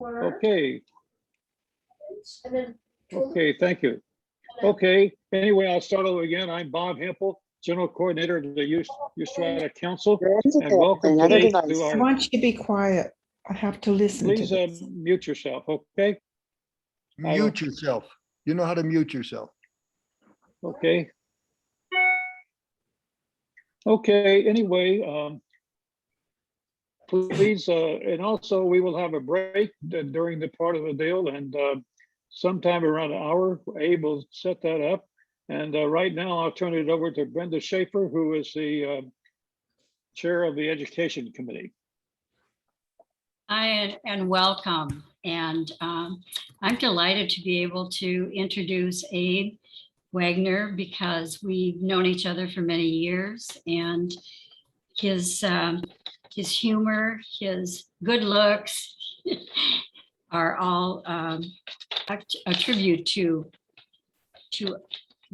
Okay. Okay, thank you. Okay, anyway, I'll start over again. I'm Bob Hempel, General Coordinator of the USATAA Council, and welcome today to I our, want you to be quiet. I have to listen to please this. mute yourself, okay? Mute yourself. You know how to mute yourself. Okay. Okay, anyway, please, and also we will have a break during the part of the deal, and sometime around an hour, Abe will set that up. And right now I'll turn it over to Brenda Schaeffer, who is the chair of the Education Committee. Hi, and welcome. And I'm delighted to be able to introduce Abe Wagner because we've known each other for many years, and his humor, his good looks are all a tribute to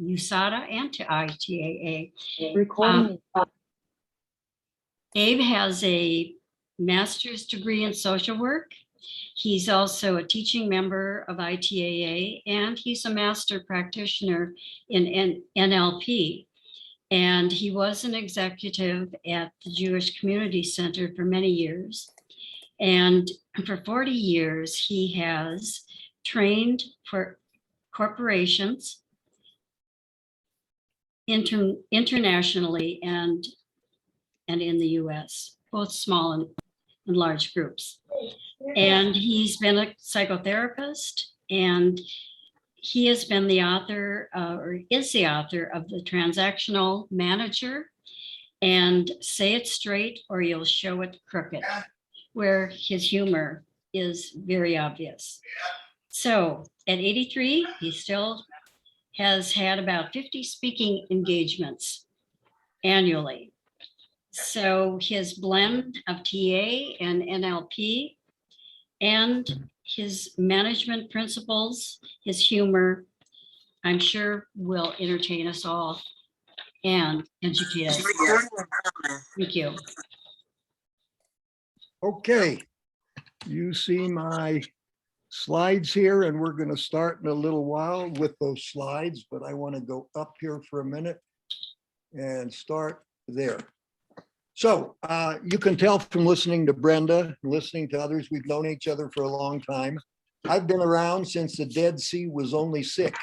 USATAA and to ITAA. Recording. Abe has a master's degree in social work. He's also a teaching member of ITAA, and he's a master practitioner in NLP. And he was an executive at the Jewish Community Center for many years. And for 40 years, he has trained for corporations internationally and in the US, both small and large groups. And he's been a psychotherapist, and he has been the author or is the author of the Transactional Manager and Say It Straight or You'll Show It Crooked, where his humor is very obvious. So at 83, he still has had about 50 speaking engagements annually. So his blend of TA and NLP and his management principles, his humor, I'm sure will entertain us all and educate us. Thank you. Okay, you see my slides here, and we're going to start in a little while with those slides, but I want to go up here for a minute and start there. So you can tell from listening to Brenda, listening to others, we've known each other for a long time. I've been around since the Dead Sea was only sick.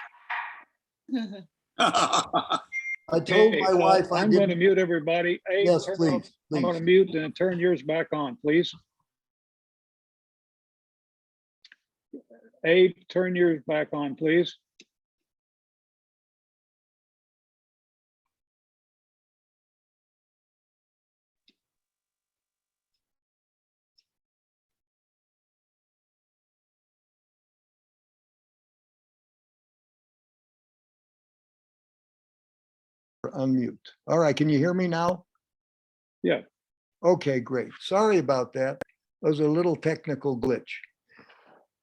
I told my wife I'm going to mute everybody. Abe, Yes, please. I'm going to mute and turn yours back on, please. Abe, turn yours back on, please. Unmute. All right, can you hear me now? Yeah. Okay, great. Sorry about that. That was a little technical glitch.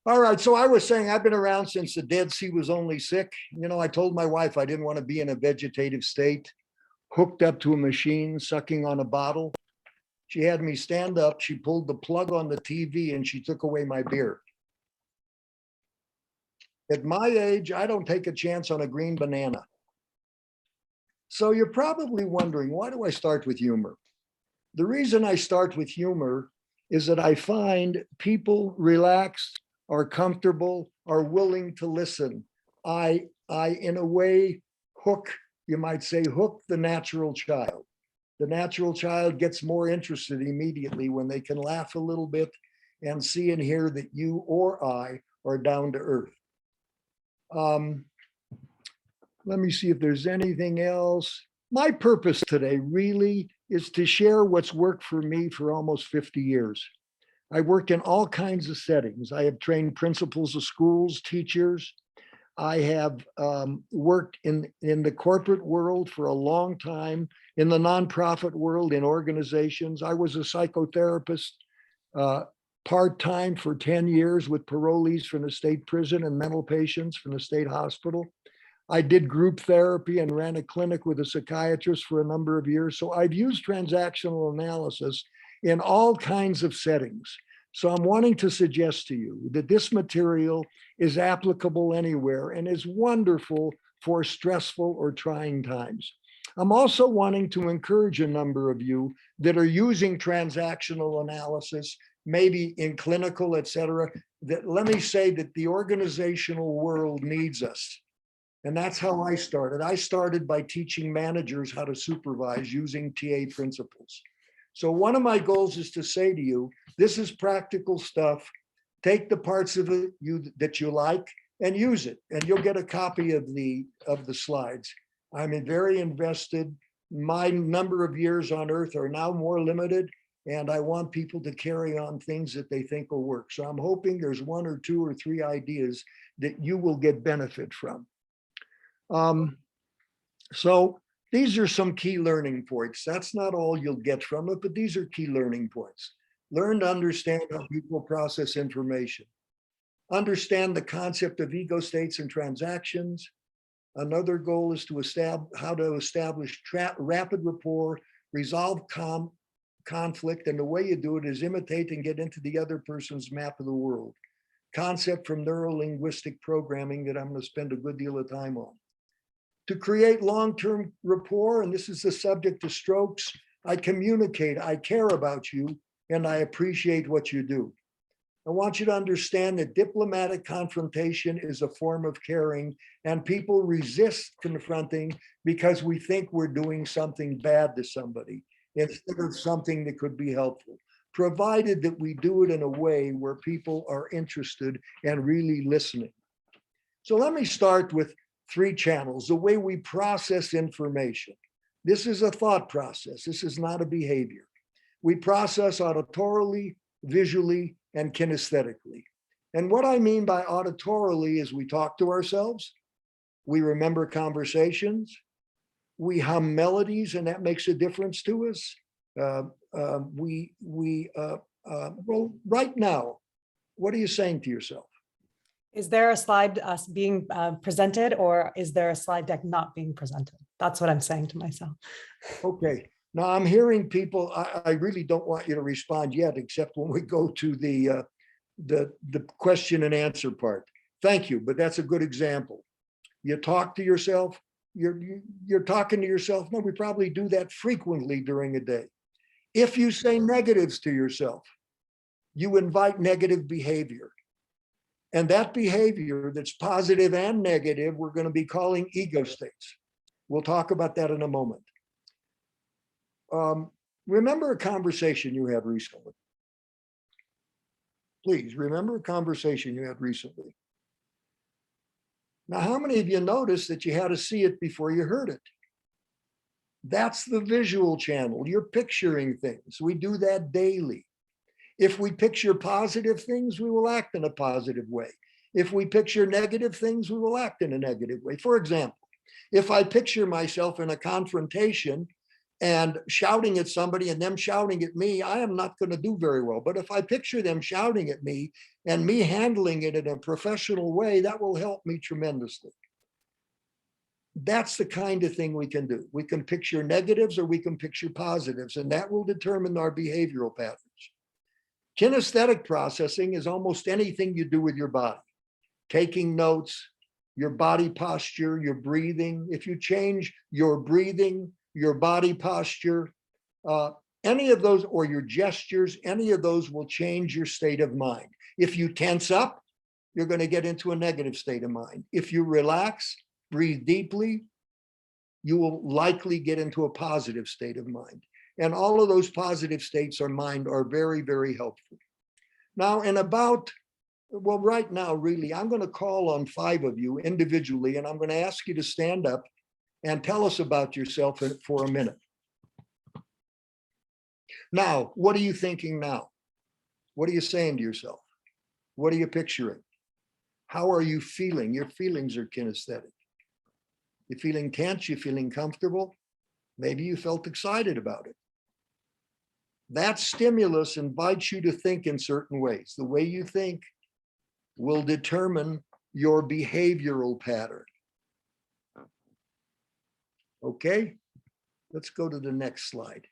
All right, so I was saying I've been around since the Dead Sea was only sick. You know, I told my wife I didn't want to be in a vegetative state, hooked up to a machine, sucking on a bottle. She had me stand up, she pulled the plug on the TV, and she took away my beer. At my age, I don't take a chance on a green banana. So you're probably wondering, why do I start with humor? The reason I start with humor is that I find people relaxed, are comfortable, are willing to listen. I in a way, hook, you might say, hook the natural child. The natural child gets more interested immediately when they can laugh a little bit and see and hear that you or I are down to earth. Let me see if there's anything else. My purpose today really is to share what's worked for me for almost 50 years. I worked in all kinds of settings. I have trained principals of schools, teachers. I have worked in the corporate world for a long time, in the nonprofit world, in organizations. I was a psychotherapist part-time for 10 years with parolees from the state prison and mental patients from the state hospital. I did group therapy and ran a clinic with a psychiatrist for a number of years. So I've used transactional analysis in all kinds of settings So I'm wanting to suggest to you that this material is applicable anywhere and is wonderful for stressful or trying times. I'm also wanting to encourage a number of you that are using transactional analysis, maybe in clinical, et cetera, that let me say that the organizational world needs us. And that's how I started. I started by teaching managers how to supervise using TA principles. So one of my goals is to say to you, this is practical stuff. Take the parts of it that you like and use it. And you'll get a copy of the slides. I'm very invested. My number of years on earth are now more limited, and I want people to carry on things that they think will work. So I'm hoping there's 1 or 2 or 3 ideas that you will get benefit from. So these are some key learning points. That's not all you'll get from it, but these are key learning points. Learn to understand how people process information. Understand the concept of ego states and transactions. Another goal is to establish rapid rapport, resolve conflict, and the way you do it is imitate and get into the other person's map of the world. Concept from Neurolinguistic Programming that I'm going to spend a good deal of time on. To create long-term rapport, and this is the subject of strokes, I communicate, I care about you, and I appreciate what you do. I want you to understand that diplomatic confrontation is a form of caring, and people resist confronting because we think we're doing something bad to somebody instead of something that could be helpful, provided that we do it in a way where people are interested and really listening. So let me start with 3 channels, the way we process information. This is a thought process. This is not a behavior. We process auditorily, visually, and kinesthetically. And what I mean by auditorily is we talk to ourselves, we remember conversations, we hum melodies, and that makes a difference to us. Well, right now, what are you saying to yourself? Is there a slide being presented, or is there a slide deck not being presented? That's what I'm saying to myself. Okay. Now I'm hearing people, I really don't want you to respond yet, except when we go to the question and answer part. Thank you, but that's a good example. You talk to yourself, you're talking to yourself. No, we probably do that frequently during a day. If you say negatives to yourself, you invite negative behavior. And that behavior that's positive and negative, we're going to be calling ego states. We'll talk about that in a moment. Remember a conversation you had recently. Please remember a conversation you had recently. Now, how many of you noticed that you had to see it before you heard it? That's the visual channel. You're picturing things. We do that daily. If we picture positive things, we will act in a positive way. If we picture negative things, we will act in a negative way. For example, if I picture myself in a confrontation and shouting at somebody and them shouting at me, I am not going to do very well. But if I picture them shouting at me and me handling it in a professional way, that will help me tremendously. That's the kind of thing we can do. We can picture negatives or we can picture positives, and that will determine our behavioral patterns. Kinesthetic processing is almost anything you do with your body. Taking notes, your body posture, your breathing. If you change your breathing, your body posture, any of those, or your gestures, any of those will change your state of mind. If you tense up, you're going to get into a negative state of mind. If you relax, breathe deeply, you will likely get into a positive state of mind. And all of those positive states of mind are very, very helpful. Now, right now, really, I'm going to call on 5 of you individually, and I'm going to ask you to stand up and tell us about yourself for a minute. Now, what are you thinking now? What are you saying to yourself? What are you picturing? How are you feeling? Your feelings are kinesthetic. You're feeling tense, you're feeling comfortable. Maybe you felt excited about it. That stimulus invites you to think in certain ways. The way you think will determine your behavioral pattern. Okay, let's go to the next slide.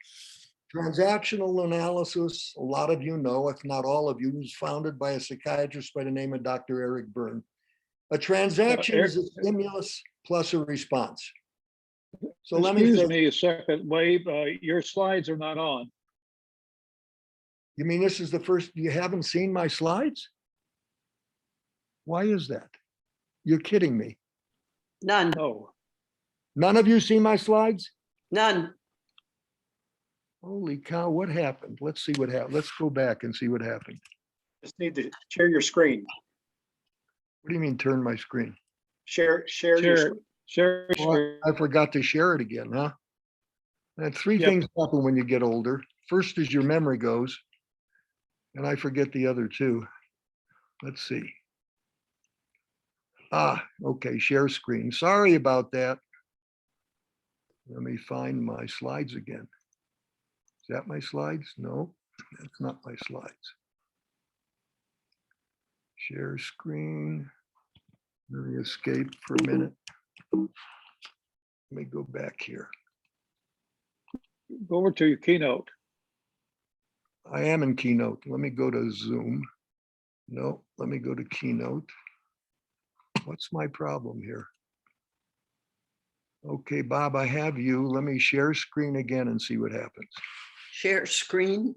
Transactional analysis, a lot of you know, if not all of you, was founded by a psychiatrist by the name of Dr. Eric Byrne. A transaction is a stimulus plus a response. So let me Excuse say, me a second, Wade, your slides are not on. you mean this is the first, you haven't seen my slides? Why is that? You're kidding me. None, Oh, None of you see my slides? none. Holy cow, what happened? Let's see what happened. Let's go back and see what happened. Just need to share your screen. What do you mean turn my screen? Share your share, screen. share. Well, I forgot to share it again, huh? And three Yep. things happen when you get older. First is your memory goes, and I forget the other two. Let's see. Okay, share screen. Sorry about that. Let me find my slides again. Is that my slides? No, that's not my slides. Share screen. Let me escape for a minute. Let me go back here. Go over to your keynote. I am in Keynote. Let me go to Zoom. No, let me go to Keynote. What's my problem here? Okay, Bob, I have you. Let me share screen again and see what happens. Share screen.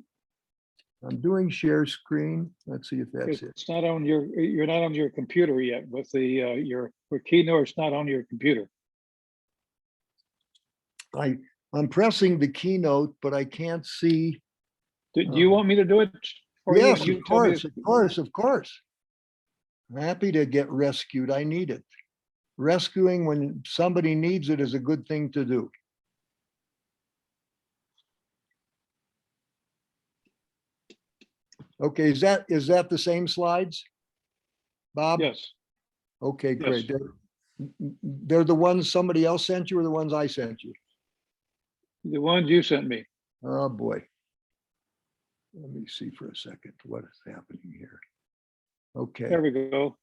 I'm doing share screen. Let's see if that's it. It's not on your, you're not on your computer yet with the, your keynote's not on your computer. I'm pressing the Keynote, but I can't see. Do you want me to do it? for you? Yes, You of tell me course, to- of course, of course. I'm happy to get rescued. I need it. Rescuing when somebody needs it is a good thing to do. Okay, is that the same slides? Bob? Yes, Okay, great. Yes. They're the ones somebody else sent you or the ones I sent you? the ones you sent me. Oh, boy. Let me see for a second what is happening here. Okay, There we go.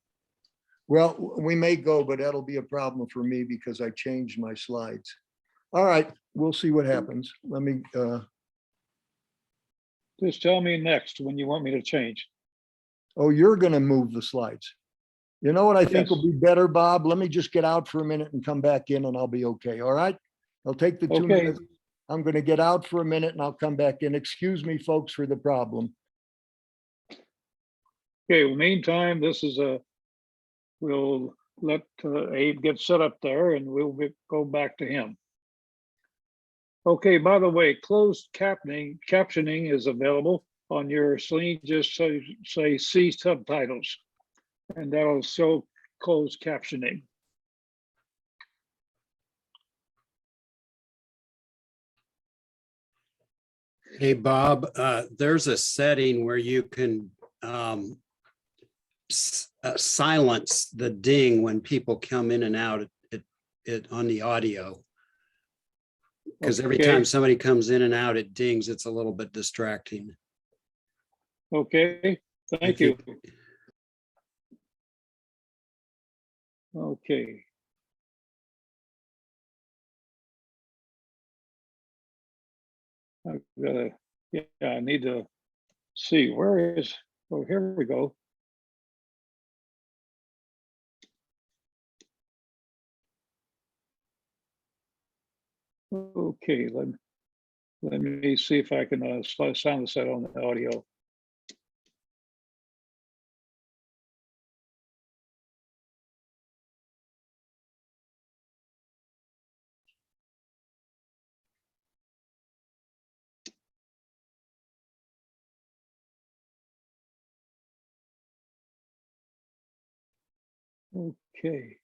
well, we may go, but that'll be a problem for me because I changed my slides. All right, we'll see what happens. Let me, Just tell me next when you want me to change. oh, you're gonna move the slides. You know what I think Yes. will be better, Bob? Let me just get out for a minute and come back in and I'll be okay, all right? I'll take the 2 Okay. minutes. I'm gonna get out for a minute and I'll come back in. Excuse me, folks, for the problem. Okay, well, meantime, this is we'll let Abe get set up there and go back to him. Okay, by the way, closed captioning is available on your screen. Just say see subtitles, and that'll show closed captioning. Hey, Bob, there's a setting where you can silence the ding when people come in and out on the audio. Because every Okay. time somebody comes in and out, it dings. It's a little bit distracting. Okay, thank you. you. Okay. Yeah, I need to see where is, oh, here we go. Okay, let me see if I can sound set on the audio. Okay.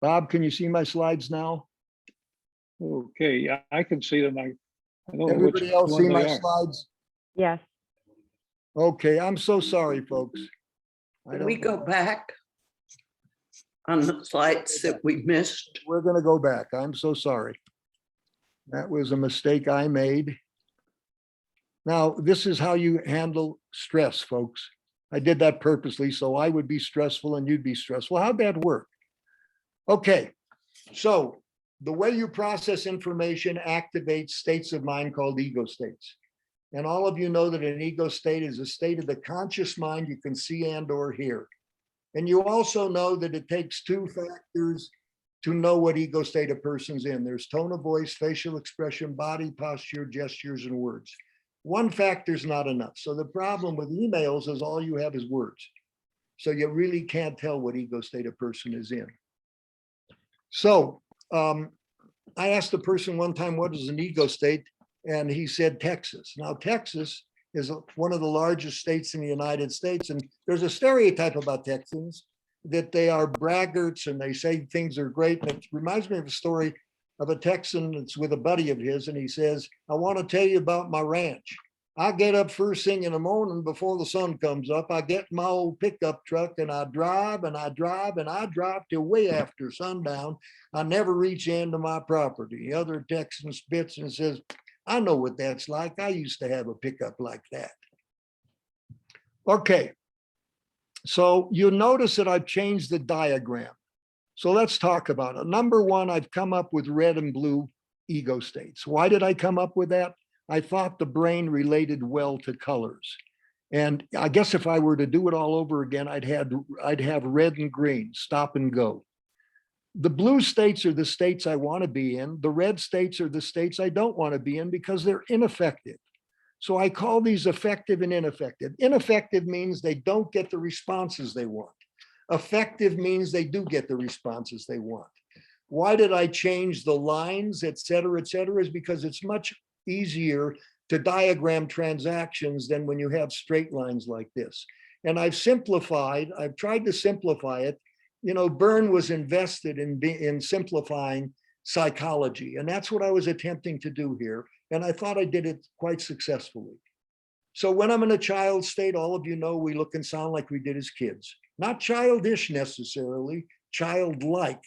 Bob, can you see my slides now? Okay, yeah, I can see them. I don't know which Everybody else see one my they are. slides? Yes. Okay, I'm so sorry, folks. I Can we don't, go back on the slides that we missed? we're gonna go back. I'm so sorry. That was a mistake I made. Now, this is how you handle stress, folks. I did that purposely so I would be stressful and you'd be stressful. How'd that work? Okay, so the way you process information activates states of mind called ego states. And all of you know that an ego state is a state of the conscious mind you can see and or hear. And you also know that it takes two factors to know what ego state a person's in. There's tone of voice, facial expression, body posture, gestures, and words. One factor is not enough. So the problem with emails is all you have is words. So you really can't tell what ego state a person is in. So I asked the person one time, what is an ego state? And he said, Texas. Now, Texas is one of the largest states in the United States. And there's a stereotype about Texans that they are braggarts and they say things are great. And it reminds me of a story of a Texan that's with a buddy of his. And he says, I want to tell you about my ranch. I get up first thing in the morning before the sun comes up. I get my old pickup truck and I drive and I drive and I drive till way after sundown. I never reach into my property. The other Texan spits and says, I know what that's like. I used to have a pickup like that. Okay, so you'll notice that I've changed the diagram. So let's talk about it. Number one, I've come up with red and blue ego states. Why did I come up with that? I thought the brain related well to colors. And I guess if I were to do it all over again, I'd have red and green, stop and go. The blue states are the states I want to be in. The red states are the states I don't want to be in because they're ineffective. So I call these effective and ineffective. Ineffective means they don't get the responses they want. Effective means they do get the responses they want. Why did I change the lines, et cetera, is because it's much easier to diagram transactions than when you have straight lines like this. And I've tried to simplify it. You know, Byrne was invested in simplifying psychology, and that's what I was attempting to do here. And I thought I did it quite successfully. So when I'm in a child state, all of you know we look and sound like we did as kids. Not childish necessarily, childlike.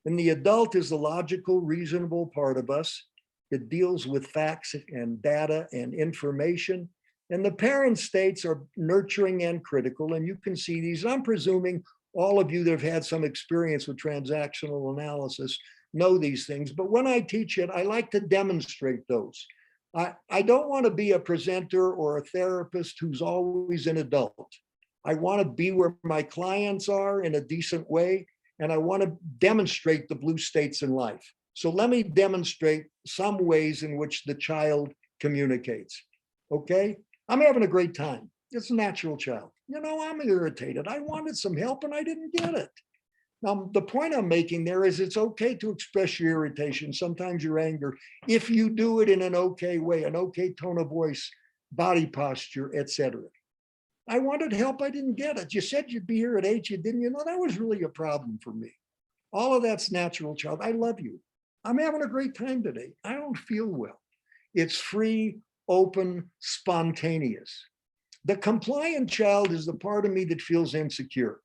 And the adult is the logical, reasonable part of us. It deals with facts and data and information. And the parent states are nurturing and critical. And you can see these. I'm presuming all of you that have had some experience with transactional analysis know these things. But when I teach it, I like to demonstrate those. I don't want to be a presenter or a therapist who's always an adult. I want to be where my clients are in a decent way. And I want to demonstrate the blue states in life. So let me demonstrate some ways in which the child communicates. Okay, I'm having a great time. It's a natural child. You know, I'm irritated. I wanted some help and I didn't get it. Now, the point I'm making there is it's okay to express your irritation, sometimes your anger, if you do it in an okay way, an okay tone of voice, body posture, etc. I wanted help. I didn't get it. You said you'd be here at 8, you didn't. You know, that was really a problem for me. All of that's natural, child. I love you. I'm having a great time today. I don't feel well. It's free, open, spontaneous. The compliant child is the part of me that feels insecure.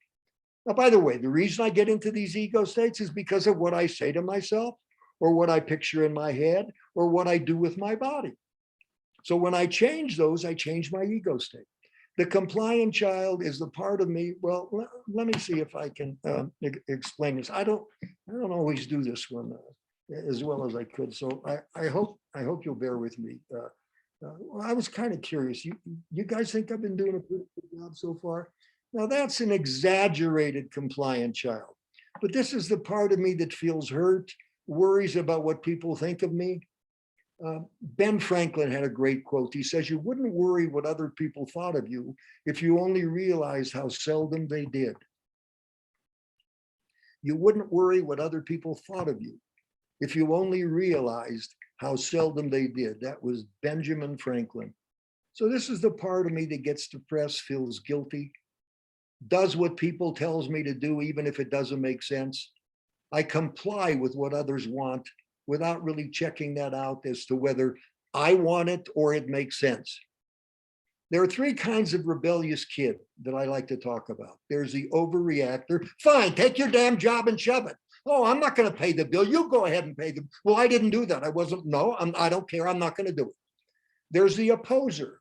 Now, by the way, the reason I get into these ego states is because of what I say to myself or what I picture in my head or what I do with my body. So when I change those, I change my ego state. The compliant child is the part of me. Well, let me see if I can explain this. I don't always do this one as well as I could. So I hope you'll bear with me. Well, I was kind of curious. You guys think I've been doing a pretty good job so far? Now that's an exaggerated compliant child, but this is the part of me that feels hurt, worries about what people think of me. Ben Franklin had a great quote. He says, you wouldn't worry what other people thought of you if you only realized how seldom they did. You wouldn't worry what other people thought of you if you only realized how seldom they did. That was Benjamin Franklin. So this is the part of me that gets depressed, feels guilty, does what people tells me to do, even if it doesn't make sense. I comply with what others want without really checking that out as to whether I want it or it makes sense. There are 3 kinds of rebellious kid that I like to talk about. There's the overreactor. Fine, take your damn job and shove it. Oh, I'm not going to pay the bill. You go ahead and pay the. Well, I didn't do that. I wasn't. No, I don't care. I'm not going to do it. There's the opposer.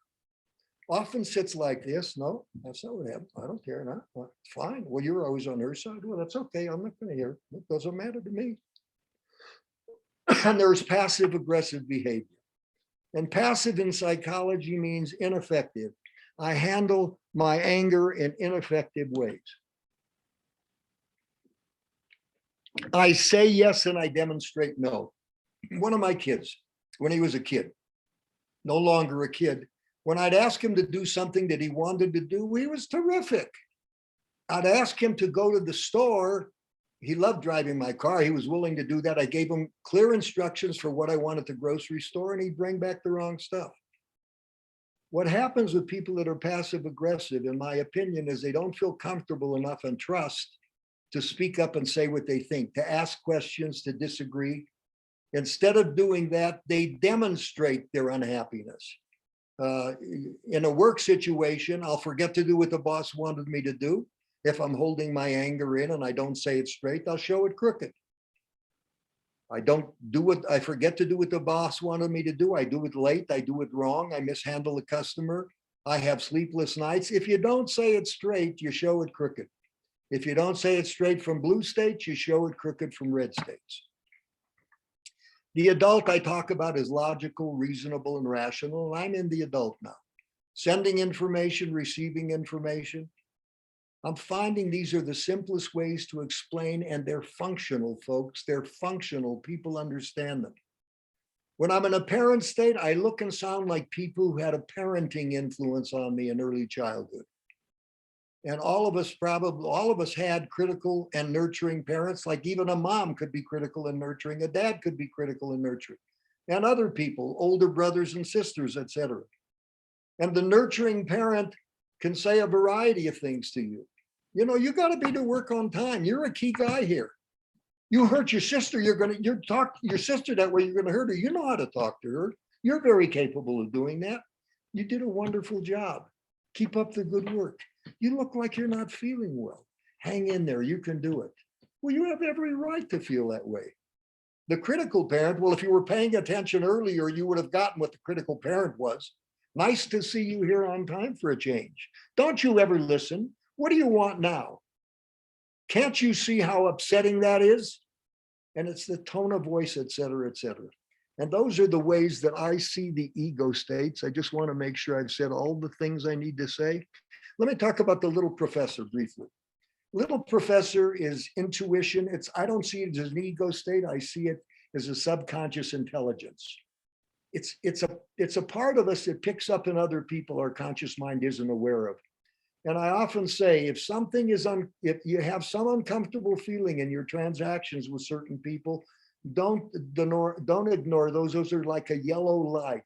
Often sits like this. No, that's not what happened. I don't care. No, well, fine. Well, you're always on her side. Well, that's okay. I'm not going to hear. It doesn't matter to me. And there's passive aggressive behavior. And passive in psychology means ineffective. I handle my anger in ineffective ways. I say yes and I demonstrate no. One of my kids, when he was a kid, no longer a kid, when I'd ask him to do something that he wanted to do, he was terrific. I'd ask him to go to the store. He loved driving my car. He was willing to do that. I gave him clear instructions for what I wanted at the grocery store, and he'd bring back the wrong stuff. What happens with people that are passive aggressive, in my opinion, is they don't feel comfortable enough and trust to speak up and say what they think, to ask questions, to disagree. Instead of doing that, they demonstrate their unhappiness. In a work situation, I'll forget to do what the boss wanted me to do. If I'm holding my anger in and I don't say it straight, I'll show it crooked. I don't do what I forget to do what the boss wanted me to do. I do it late. I do it wrong. I mishandle the customer. I have sleepless nights. If you don't say it straight, you show it crooked. If you don't say it straight from blue states, you show it crooked from red states. The adult I talk about is logical, reasonable, and rational. And I'm in the adult now. Sending information, receiving information. I'm finding these are the simplest ways to explain, and they're functional, folks. They're functional. People understand them. When I'm in a parent state, I look and sound like people who had a parenting influence on me in early childhood. And all of us had critical and nurturing parents, like even a mom could be critical and nurturing, a dad could be critical and nurturing, and other people, older brothers and sisters, etc. And the nurturing parent can say a variety of things to you. You know, you got to be to work on time. You're a key guy here. You hurt your sister, you talk to your sister that way, you're going to hurt her. You know how to talk to her. You're very capable of doing that. You did a wonderful job. Keep up the good work. You look like you're not feeling well. Hang in there. You can do it. Well, you have every right to feel that way. The critical parent, well, if you were paying attention earlier, you would have gotten what the critical parent was. Nice to see you here on time for a change. Don't you ever listen? What do you want now? Can't you see how upsetting that is? And it's the tone of voice, et cetera, et cetera. And those are the ways that I see the ego states. I just want to make sure I've said all the things I need to say. Let me talk about the little professor briefly. Little professor is intuition. I don't see it as an ego state. I see it as a subconscious intelligence. It's a part of us that picks up in other people our conscious mind isn't aware of. And I often say, if you have some uncomfortable feeling in your transactions with certain people, don't ignore those. Those are like a yellow light.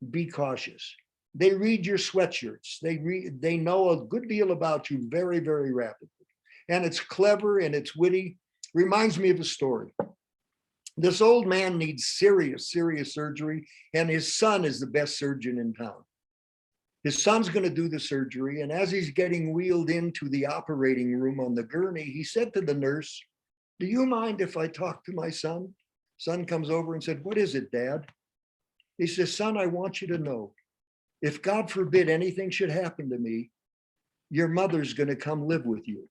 Be cautious. They read your sweatshirts. They know a good deal about you very, very rapidly. And it's clever and it's witty. Reminds me of a story. This old man needs serious, serious surgery, and his son is the best surgeon in town. His son's going to do the surgery, and as he's getting wheeled into the operating room on the gurney, he said to the nurse, "Do you mind if I talk to my son?" Son comes over and said, "What is it, Dad?" He says, "Son, I want you to know, if God forbid anything should happen to me, your mother's going to come live with you."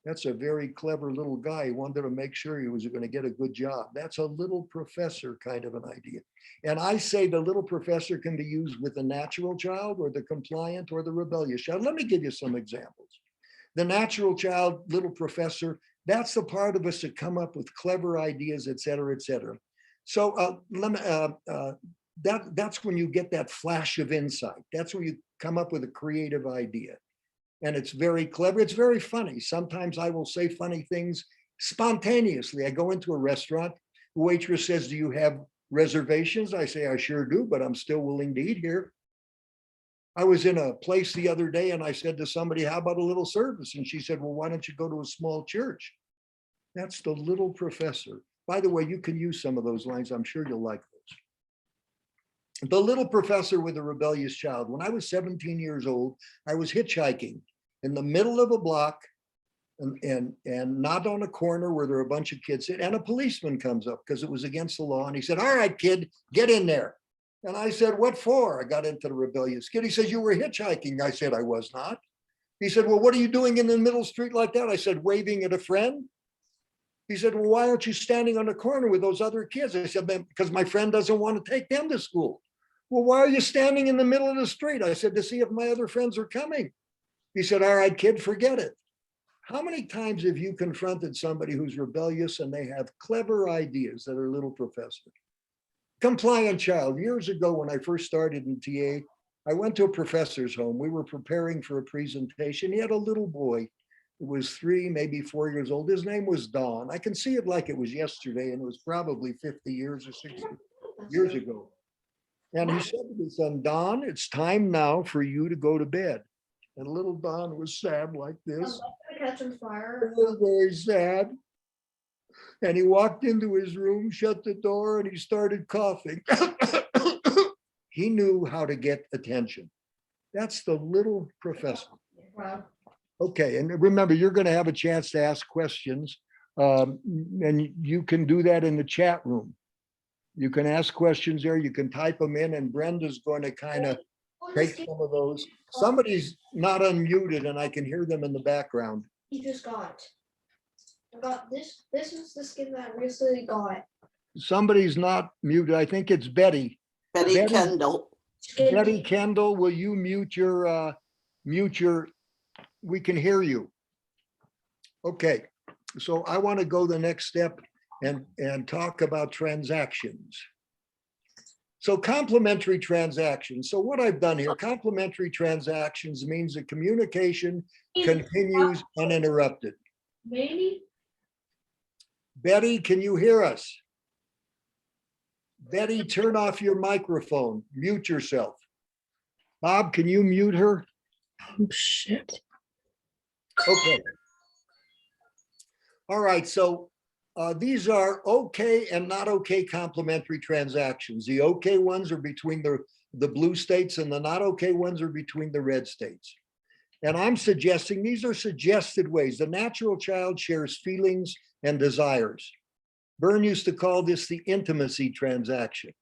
That's a very clever little guy. He wanted to make sure he was going to get a good job. That's a little professor kind of an idea. And I say the little professor can be used with the natural child or the compliant or the rebellious child. Let me give you some examples. The natural child, little professor, that's the part of us that come up with clever ideas, et cetera, et cetera. So that's when you get that flash of insight. That's when you come up with a creative idea. And it's very clever. It's very funny. Sometimes I will say funny things spontaneously. I go into a restaurant. The waitress says, "Do you have reservations?" I say, "I sure do, but I'm still willing to eat here." I was in a place the other day and I said to somebody, "How about a little service?" And she said, "Well, why don't you go to a small church?" That's the little professor. By the way, you can use some of those lines. I'm sure you'll like those. The little professor with a rebellious child. When I was 17 years old, I was hitchhiking in the middle of a block and not on a corner where there are a bunch of kids, and a policeman comes up because it was against the law. And he said, all right, kid, get in there. And I said, what for? I got into the rebellious kid. He says, you were hitchhiking. I said, I was not. He said, well, what are you doing in the middle street like that? I said, waving at a friend. He said, well, why aren't you standing on the corner with those other kids? I said, because my friend doesn't want to take them to school. Well, why are you standing in the middle of the street? I said, to see if my other friends are coming. He said, all right, kid, forget it. How many times have you confronted somebody who's rebellious and they have clever ideas that are little professor? Compliant child. Years ago, when I first started in TA, I went to a professor's home. We were preparing for a presentation. He had a little boy who was 3, maybe 4 years old. His name was Don. I can see it like it was yesterday, and it was probably 50 years or 60 years ago. And he said to his son, Don, it's time now for you to go to bed. And little Don was sad like this. Catching fire. It was very sad. And he walked into his room, shut the door, and he started coughing. He knew how to get attention. That's the little professor. Wow. Okay, and remember, you're going to have a chance to ask questions, and you can do that in the chat room. You can ask questions there. You can type them in, and Brenda's going to kind of take some of those. Somebody's not unmuted, and I can hear them in the background. He just got. I got this. This is the skin that I recently got. Somebody's not muted. I think it's Betty. Betty Betty- Kendall. Skin. Betty Kendall, will you mute your, we can hear you. Okay, so I want to go the next step and talk about transactions. So complementary transactions. So what I've done here, complementary transactions means that communication continues uninterrupted. Maybe. Betty, can you hear us? Betty, turn off your microphone, mute yourself. Bob, can you mute her? Oh, shit. Okay. All right, so these are okay and not okay complementary transactions. The okay ones are between the blue states, and the not okay ones are between the red states. And I'm suggesting these are suggested ways. The natural child shares feelings and desires. Byrne used to call this the intimacy transaction.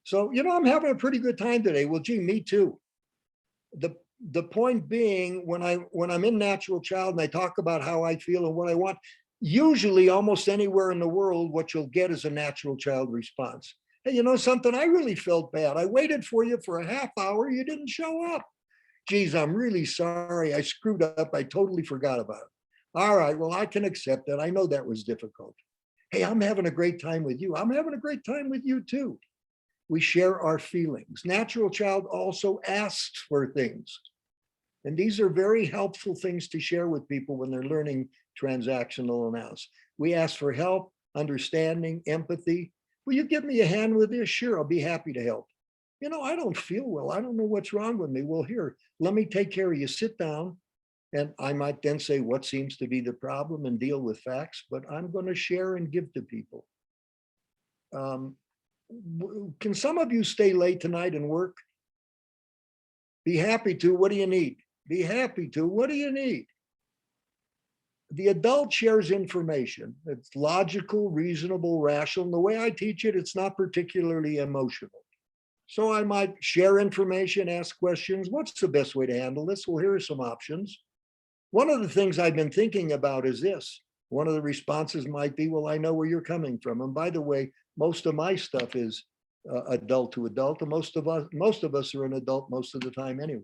So, I'm having a pretty good time today. Well, gee, me too. The point being, when I'm in natural child and I talk about how I feel and what I want, usually almost anywhere in the world, what you'll get is a natural child response. Hey, you know something? I really felt bad. I waited for you for a half hour. You didn't show up. Geez, I'm really sorry. I screwed up. I totally forgot about it. All right, well, I can accept that. I know that was difficult. Hey, I'm having a great time with you. I'm having a great time with you too. We share our feelings. Natural child also asks for things. And these are very helpful things to share with people when they're learning transactional analysis. We ask for help, understanding, empathy. Will you give me a hand with this? Sure, I'll be happy to help. I don't feel well. I don't know what's wrong with me. Well, here, let me take care of you. Sit down. And I might then say what seems to be the problem and deal with facts, but I'm going to share and give to people. Can some of you stay late tonight and work? Be happy to. What do you need? Be happy to. What do you need? The adult shares information. It's logical, reasonable, rational. And the way I teach it, it's not particularly emotional. So I might share information, ask questions. What's the best way to handle this? Well, here are some options. One of the things I've been thinking about is this. One of the responses might be, well, I know where you're coming from. And by the way, most of my stuff is adult to adult, and most of us are an adult most of the time anyway.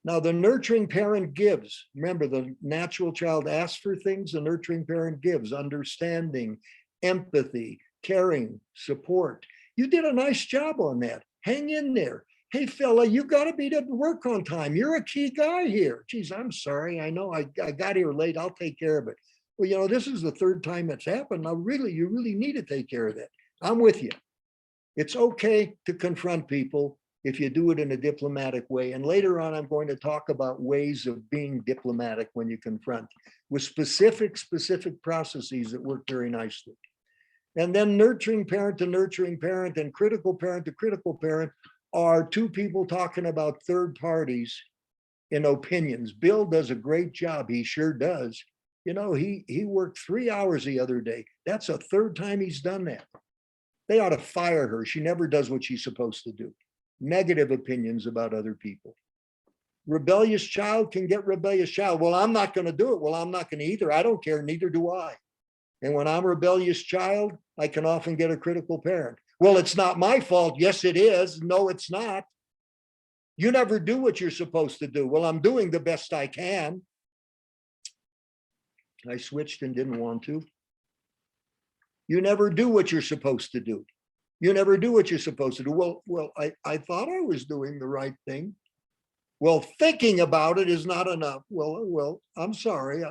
Now, the nurturing parent gives. Remember, the natural child asks for things, the nurturing parent gives: understanding, empathy, caring, support. You did a nice job on that. Hang in there. Hey, fella, you got to be to work on time. You're a key guy here. Geez, I'm sorry. I know I got here late. I'll take care of it. Well, this is the third time it's happened. Now, you really need to take care of that. I'm with you. It's okay to confront people if you do it in a diplomatic way. And later on, I'm going to talk about ways of being diplomatic when you confront, with specific processes that work very nicely. And then nurturing parent to nurturing parent and critical parent to critical parent are two people talking about third parties in opinions. Bill does a great job. He sure does. You know, he worked 3 hours the other day. That's a third time he's done that. They ought to fire her. She never does what she's supposed to do. Negative opinions about other people. Rebellious child can get rebellious child. Well, I'm not going to do it. Well, I'm not going to either. I don't care. Neither do I. And when I'm a rebellious child, I can often get a critical parent. Well, it's not my fault. Yes, it is. No, it's not. You never do what you're supposed to do. Well, I'm doing the best I can. I switched and didn't want to. You never do what you're supposed to do. You never do what you're supposed to do. Well, I thought I was doing the right thing. Well, thinking about it is not enough. Well, I'm sorry.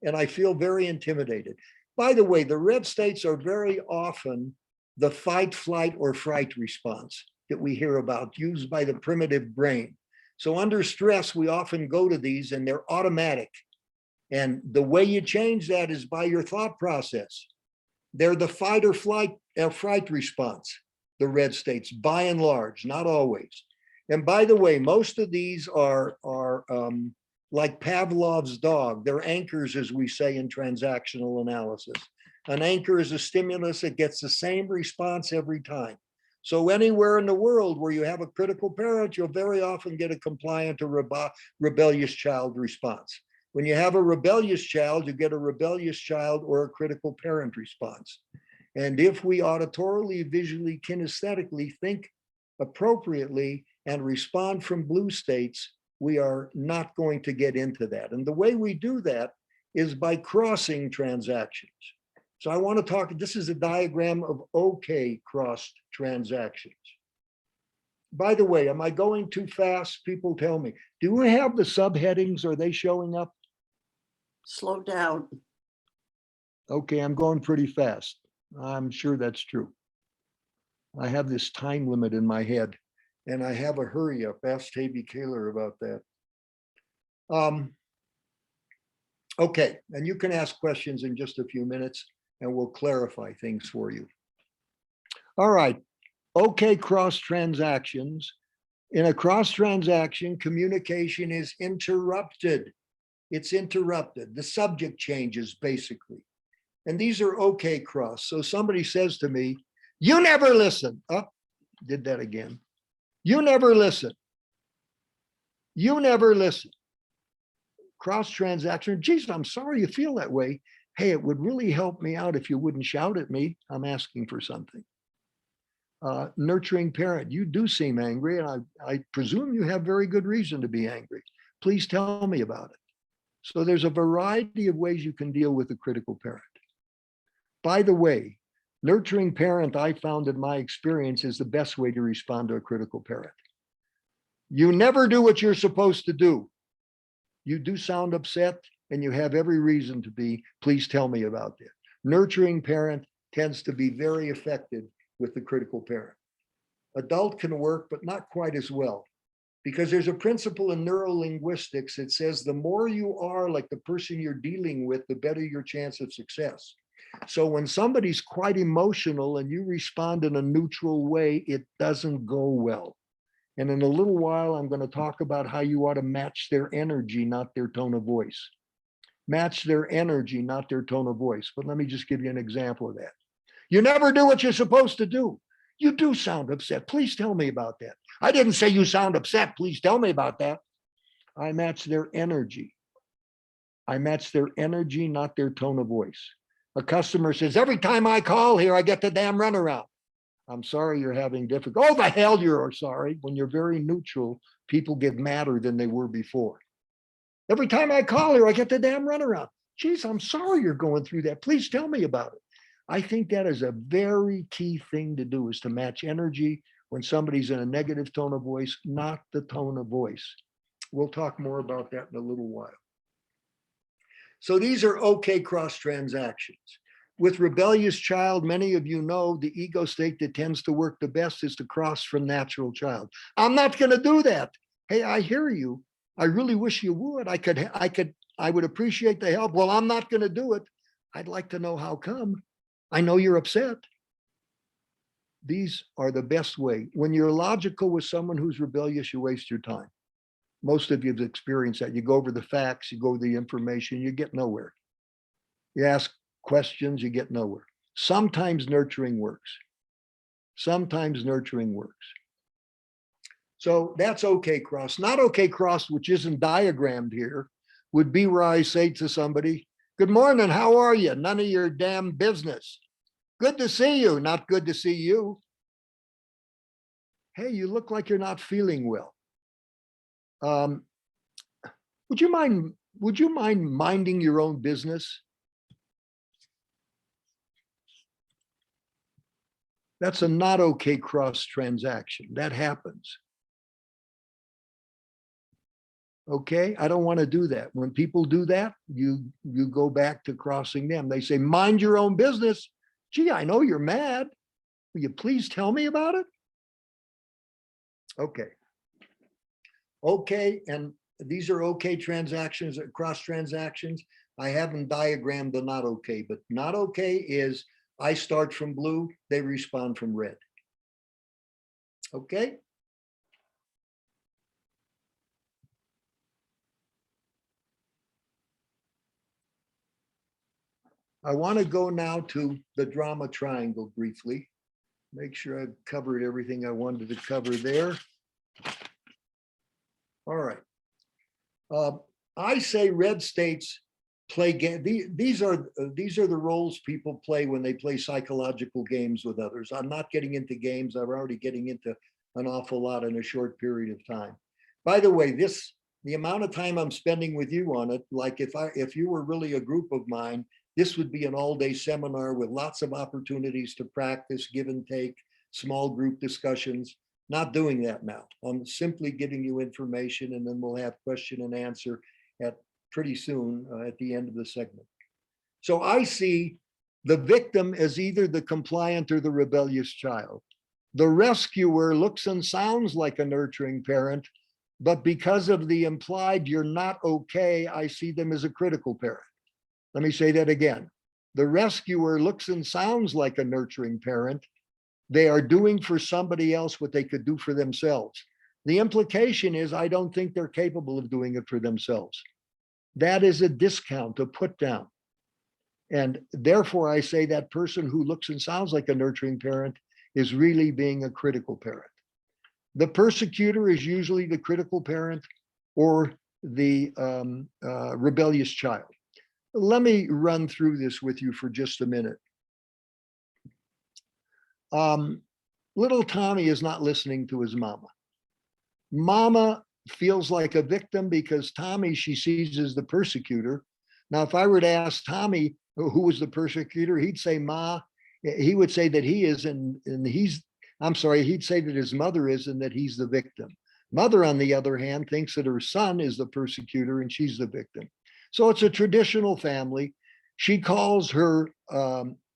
And I feel very intimidated. By the way, the red states are very often the fight, flight, or fright response that we hear about, used by the primitive brain. So under stress, we often go to these and they're automatic. And the way you change that is by your thought process. They're the fight or flight, fright response, the red states, by and large, not always. And by the way, most of these are like Pavlov's dog. They're anchors, as we say in transactional analysis. An anchor is a stimulus that gets the same response every time. So anywhere in the world where you have a critical parent, you'll very often get a compliant or rebellious child response. When you have a rebellious child, you get a rebellious child or a critical parent response. And if we auditorily, visually, kinesthetically think appropriately and respond from blue states, we are not going to get into that. And the way we do that is by crossing transactions. So I want to talk, this is a diagram of OK crossed transactions. By the way, am I going too fast? People tell me. Do we have the subheadings? Are they showing up? Slow down. Okay, I'm going pretty fast. I'm sure that's true. I have this time limit in my head and I have a hurry up. Ask Tabby Kaler about that. Okay, and you can ask questions in just a few minutes and we'll clarify things for you. All right, okay, cross transactions. In a cross transaction, communication is interrupted. It's interrupted. The subject changes basically. And these are okay cross. So somebody says to me, you never listen. Oh, did that again. You never listen. You never listen. Cross transaction. Geez, I'm sorry you feel that way. Hey, it would really help me out if you wouldn't shout at me. I'm asking for something. Nurturing parent. You do seem angry, and I presume you have very good reason to be angry. Please tell me about it. So there's a variety of ways you can deal with a critical parent. By the way, nurturing parent, I found in my experience, is the best way to respond to a critical parent. You never do what you're supposed to do. You do sound upset and you have every reason to be. Please tell me about it. Nurturing parent tends to be very effective with the critical parent. Adult can work, but not quite as well. Because there's a principle in neurolinguistics that says the more you are like the person you're dealing with, the better your chance of success. So when somebody's quite emotional and you respond in a neutral way, it doesn't go well. And in a little while, I'm going to talk about how you ought to match their energy, not their tone of voice. Match their energy, not their tone of voice. But let me just give you an example of that. You never do what you're supposed to do. You do sound upset. Please tell me about that. I didn't say you sound upset. Please tell me about that. I match their energy. I match their energy, not their tone of voice. A customer says, every time I call here, I get the damn runaround. I'm sorry you're having difficulty. Oh, the hell you're sorry. When you're very neutral, people get madder than they were before. Every time I call here, I get the damn runaround. Geez, I'm sorry you're going through that. Please tell me about it. I think that is a very key thing to do, is to match energy when somebody's in a negative tone of voice, not the tone of voice. We'll talk more about that in a little while. So these are okay cross transactions. With rebellious child, many of you know the ego state that tends to work the best is to cross from natural child. I'm not going to do that. Hey, I hear you. I really wish you would. I would appreciate the help. Well, I'm not going to do it. I'd like to know how come. I know you're upset. These are the best way. When you're logical with someone who's rebellious, you waste your time. Most of you have experienced that. You go over the facts, you go over the information, you get nowhere. You ask questions, you get nowhere. Sometimes nurturing works. Sometimes nurturing works. So that's okay cross. Not okay cross, which isn't diagrammed here, would be where I say to somebody, good morning, how are you? None of your damn business. Good to see you, not good to see you. Hey, you look like you're not feeling well. Would you mind minding your own business? That's a not okay cross transaction. That happens. Okay, I don't want to do that. When people do that, you go back to crossing them. They say, mind your own business. Gee, I know you're mad. Will you please tell me about it? Okay. Okay, and these are okay transactions, cross transactions. I haven't diagrammed the not okay, but not okay is I start from blue, they respond from red. Okay. I want to go now to the drama triangle briefly. Make sure I've covered everything I wanted to cover there. All right. I say red states play game. These are the roles people play when they play psychological games with others. I'm not getting into games. I'm already getting into an awful lot in a short period of time. By the way, the amount of time I'm spending with you on it, like if you were really a group of mine, this would be an all-day seminar with lots of opportunities to practice, give and take, small group discussions. Not doing that now. I'm simply giving you information, and then we'll have question and answer pretty soon at the end of the segment. So I see the victim as either the compliant or the rebellious child. The rescuer looks and sounds like a nurturing parent, but because of the implied you're not okay, I see them as a critical parent. Let me say that again. The rescuer looks and sounds like a nurturing parent. They are doing for somebody else what they could do for themselves. The implication is I don't think they're capable of doing it for themselves. That is a discount, a put down. And therefore I say that person who looks and sounds like a nurturing parent is really being a critical parent. The persecutor is usually the critical parent or the rebellious child. Let me run through this with you for just a minute. Little Tommy is not listening to his mama. Mama feels like a victim because Tommy she sees as the persecutor. Now, if I were to ask Tommy who was the persecutor, he'd say Ma. He would say that he is, and he's, I'm sorry, he'd say that his mother is and that he's the victim. Mother, on the other hand, thinks that her son is the persecutor and she's the victim. So it's a traditional family. She calls her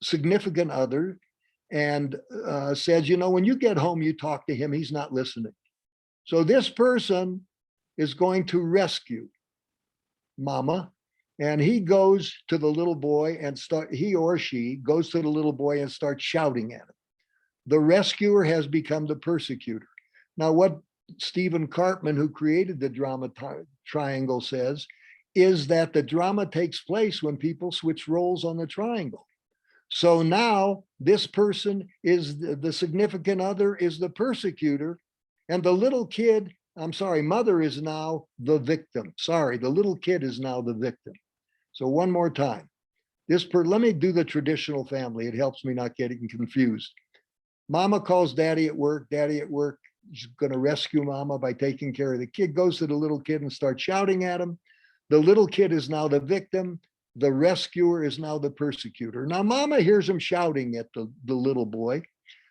significant other and says, you know, when you get home, you talk to him, he's not listening. So this person is going to rescue Mama, and he goes to the little boy and he or she goes to the little boy and starts shouting at him. The rescuer has become the persecutor. Now, what Stephen Cartman, who created the drama triangle, says is that the drama takes place when people switch roles on the triangle. So now this person is the significant other is the persecutor, and the little kid, I'm sorry, mother is now the victim. Sorry, the little kid is now the victim. So one more time. Let me do the traditional family. It helps me not getting confused. Mama calls daddy at work. Daddy at work is going to rescue Mama by taking care of the kid, goes to the little kid and starts shouting at him. The little kid is now the victim. The rescuer is now the persecutor. Now, Mama hears him shouting at the little boy.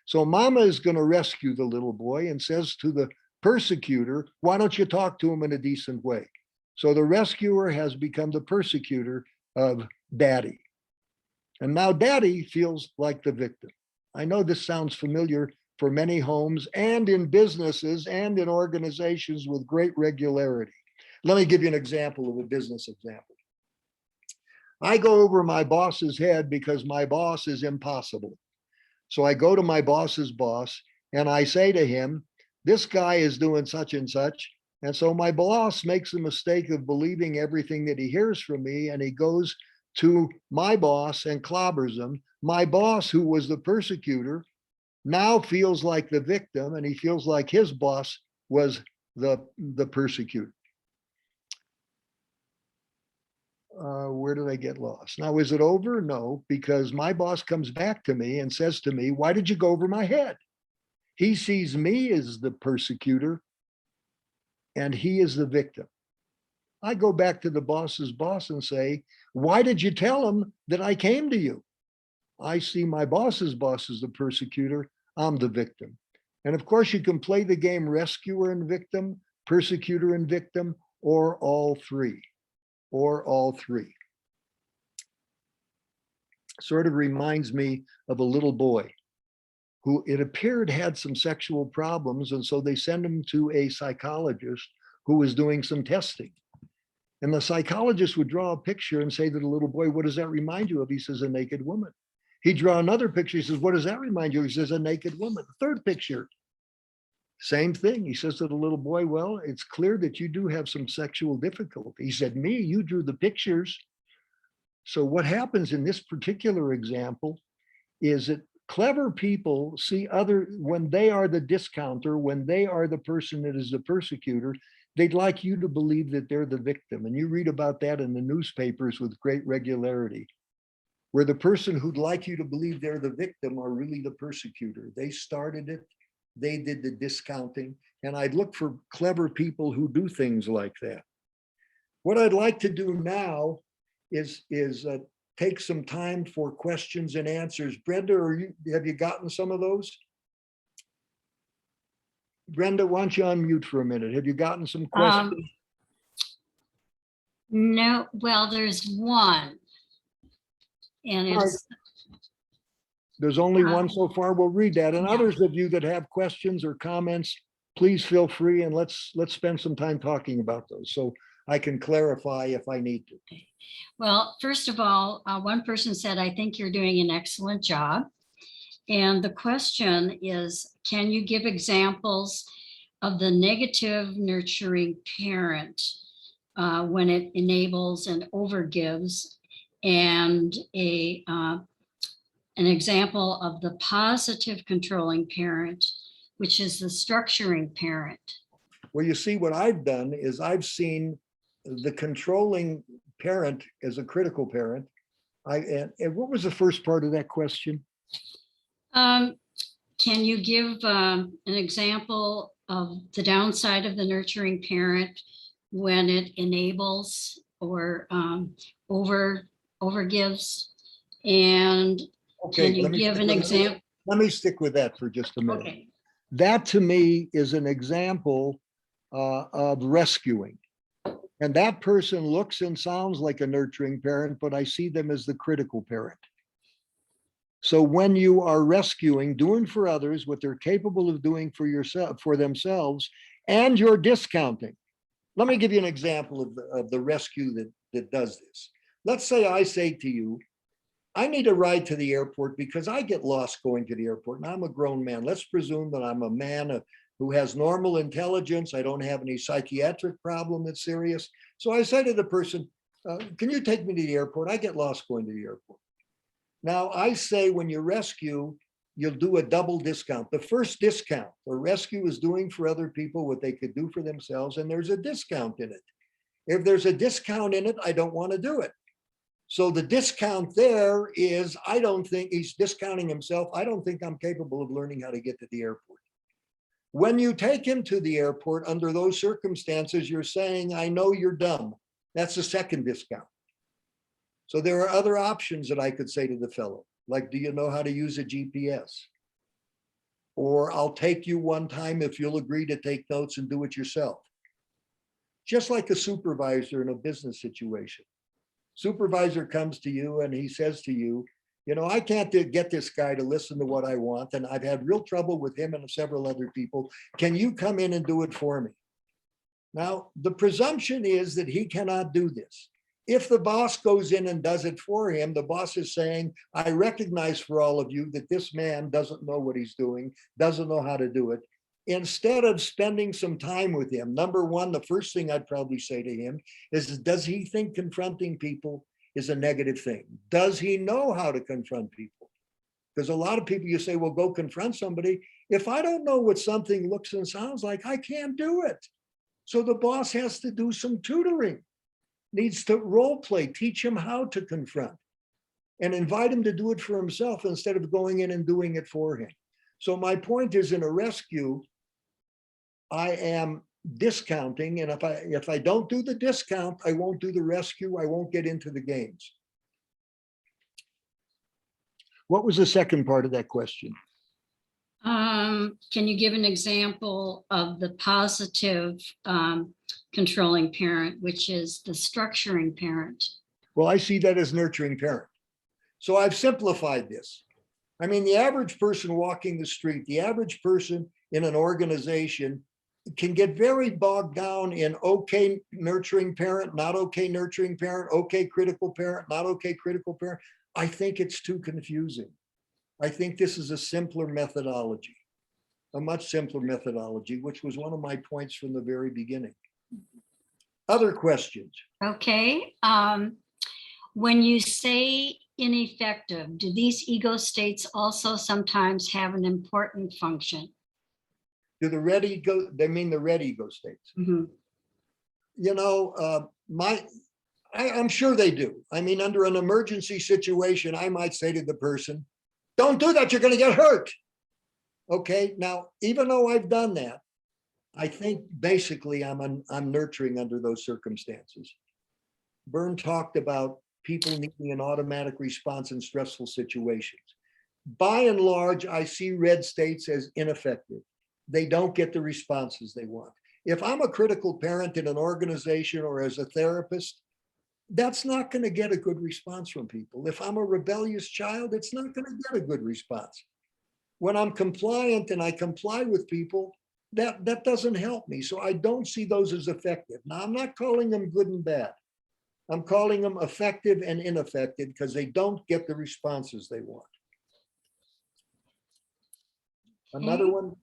So Mama is going to rescue the little boy and says to the persecutor, why don't you talk to him in a decent way? So the rescuer has become the persecutor of daddy. And now daddy feels like the victim. I know this sounds familiar for many homes and in businesses and in organizations with great regularity. Let me give you an example of a business example. I go over my boss's head because my boss is impossible. So I go to my boss's boss and I say to him, this guy is doing such and such. And so my boss makes the mistake of believing everything that he hears from me, and he goes to my boss and clobbers him. My boss, who was the persecutor, now feels like the victim, and he feels like his boss was the persecutor. Where did I get lost? Now, is it over? No, because my boss comes back to me and says to me, why did you go over my head? He sees me as the persecutor and he is the victim. I go back to the boss's boss and say, why did you tell him that I came to you? I see my boss's boss as the persecutor. I'm the victim. And of course, you can play the game rescuer and victim, persecutor and victim, or all three. Or all three. Sort of reminds me of a little boy who it appeared had some sexual problems. And so they send him to a psychologist who was doing some testing. And the psychologist would draw a picture and say to the little boy, what does that remind you of? He says, a naked woman. He'd draw another picture. He says, what does that remind you? He says, a naked woman. Third picture, same thing. He says to the little boy, well, it's clear that you do have some sexual difficulty. He said, me, you drew the pictures. So what happens in this particular example is that clever people see when they are the discounter, when they are the person that is the persecutor, they'd like you to believe that they're the victim. And you read about that in the newspapers with great regularity, where the person who'd like you to believe they're the victim are really the persecutor. They started it. They did the discounting, and I'd look for clever people who do things like that. What I'd like to do now is take some time for questions and answers. Brenda, have you gotten some of those? Brenda, why don't you unmute for a minute? Have you gotten some questions? No, well, there's one. And it's There's only one so far. We'll read that. And Yeah. others of you that have questions or comments, please feel free and let's spend some time talking about those so I can clarify if I need to. Well, first of all, one person said, I think you're doing an excellent job. And the question is, can you give examples of the negative nurturing parent when it enables and overgives, and an example of the positive controlling parent, which is the structuring parent? Well, you see, what I've done is I've seen the controlling parent as a critical parent. And what was the first part of that question? Can you give an example of the downside of the nurturing parent when it enables or overgives? And Okay, can you give an example? Let me stick with that for just a minute. Okay. That to me is an example of rescuing. And that person looks and sounds like a nurturing parent, but I see them as the critical parent. So when you are rescuing, doing for others what they're capable of doing for yourself, for themselves, and you're discounting. Let me give you an example of the rescue that does this. Let's say I say to you, I need a ride to the airport because I get lost going to the airport and I'm a grown man. Let's presume that I'm a man who has normal intelligence. I don't have any psychiatric problem that's serious. So I say to the person, can you take me to the airport? I get lost going to the airport. Now I say when you rescue, you'll do a double discount. The first discount, the rescue is doing for other people what they could do for themselves, and there's a discount in it. If there's a discount in it, I don't want to do it. So the discount there is, I don't think he's discounting himself. I don't think I'm capable of learning how to get to the airport. When you take him to the airport under those circumstances, you're saying, I know you're dumb. That's the second discount. So there are other options that I could say to the fellow, like, do you know how to use a GPS? Or I'll take you one time if you'll agree to take notes and do it yourself. Just like a supervisor in a business situation. Supervisor comes to you and he says to you, you know, I can't get this guy to listen to what I want, and I've had real trouble with him and several other people. Can you come in and do it for me? Now, the presumption is that he cannot do this. If the boss goes in and does it for him, the boss is saying, I recognize for all of you that this man doesn't know what he's doing, doesn't know how to do it. Instead of spending some time with him, number one, the first thing I'd probably say to him is, does he think confronting people is a negative thing. Does he know how to confront people? Because a lot of people, you say, well, go confront somebody. If I don't know what something looks and sounds like, I can't do it. So the boss has to do some tutoring, needs to role play, teach him how to confront, and invite him to do it for himself instead of going in and doing it for him. So my point is, in a rescue, I am discounting, and if I don't do the discount, I won't do the rescue, I won't get into the games. What was the second part of that question? Can you give an example of the positive controlling parent, which is the structuring parent? Well, I see that as nurturing parent. So I've simplified this. I mean, the average person walking the street, the average person in an organization can get very bogged down in okay nurturing parent, not okay nurturing parent, okay critical parent, not okay critical parent. I think it's too confusing. I think this is a simpler methodology, a much simpler methodology, which was one of my points from the very beginning. Other questions? Okay. When you say ineffective, do these ego states also sometimes have an important function? Do the red ego, they mean the red ego states? Mhm. You know, I'm sure they do. I mean, under an emergency situation, I might say to the person, don't do that, you're going to get hurt. Okay, now, even though I've done that, I think basically I'm nurturing under those circumstances. Byrne talked about people needing an automatic response in stressful situations. By and large, I see red states as ineffective. They don't get the responses they want. If I'm a critical parent in an organization or as a therapist, that's not going to get a good response from people. If I'm a rebellious child, it's not going to get a good response. When I'm compliant and I comply with people, that doesn't help me. So I don't see those as effective. Now, I'm not calling them good and bad. I'm calling them effective and ineffective because they don't get the responses they want. Another Okay. one,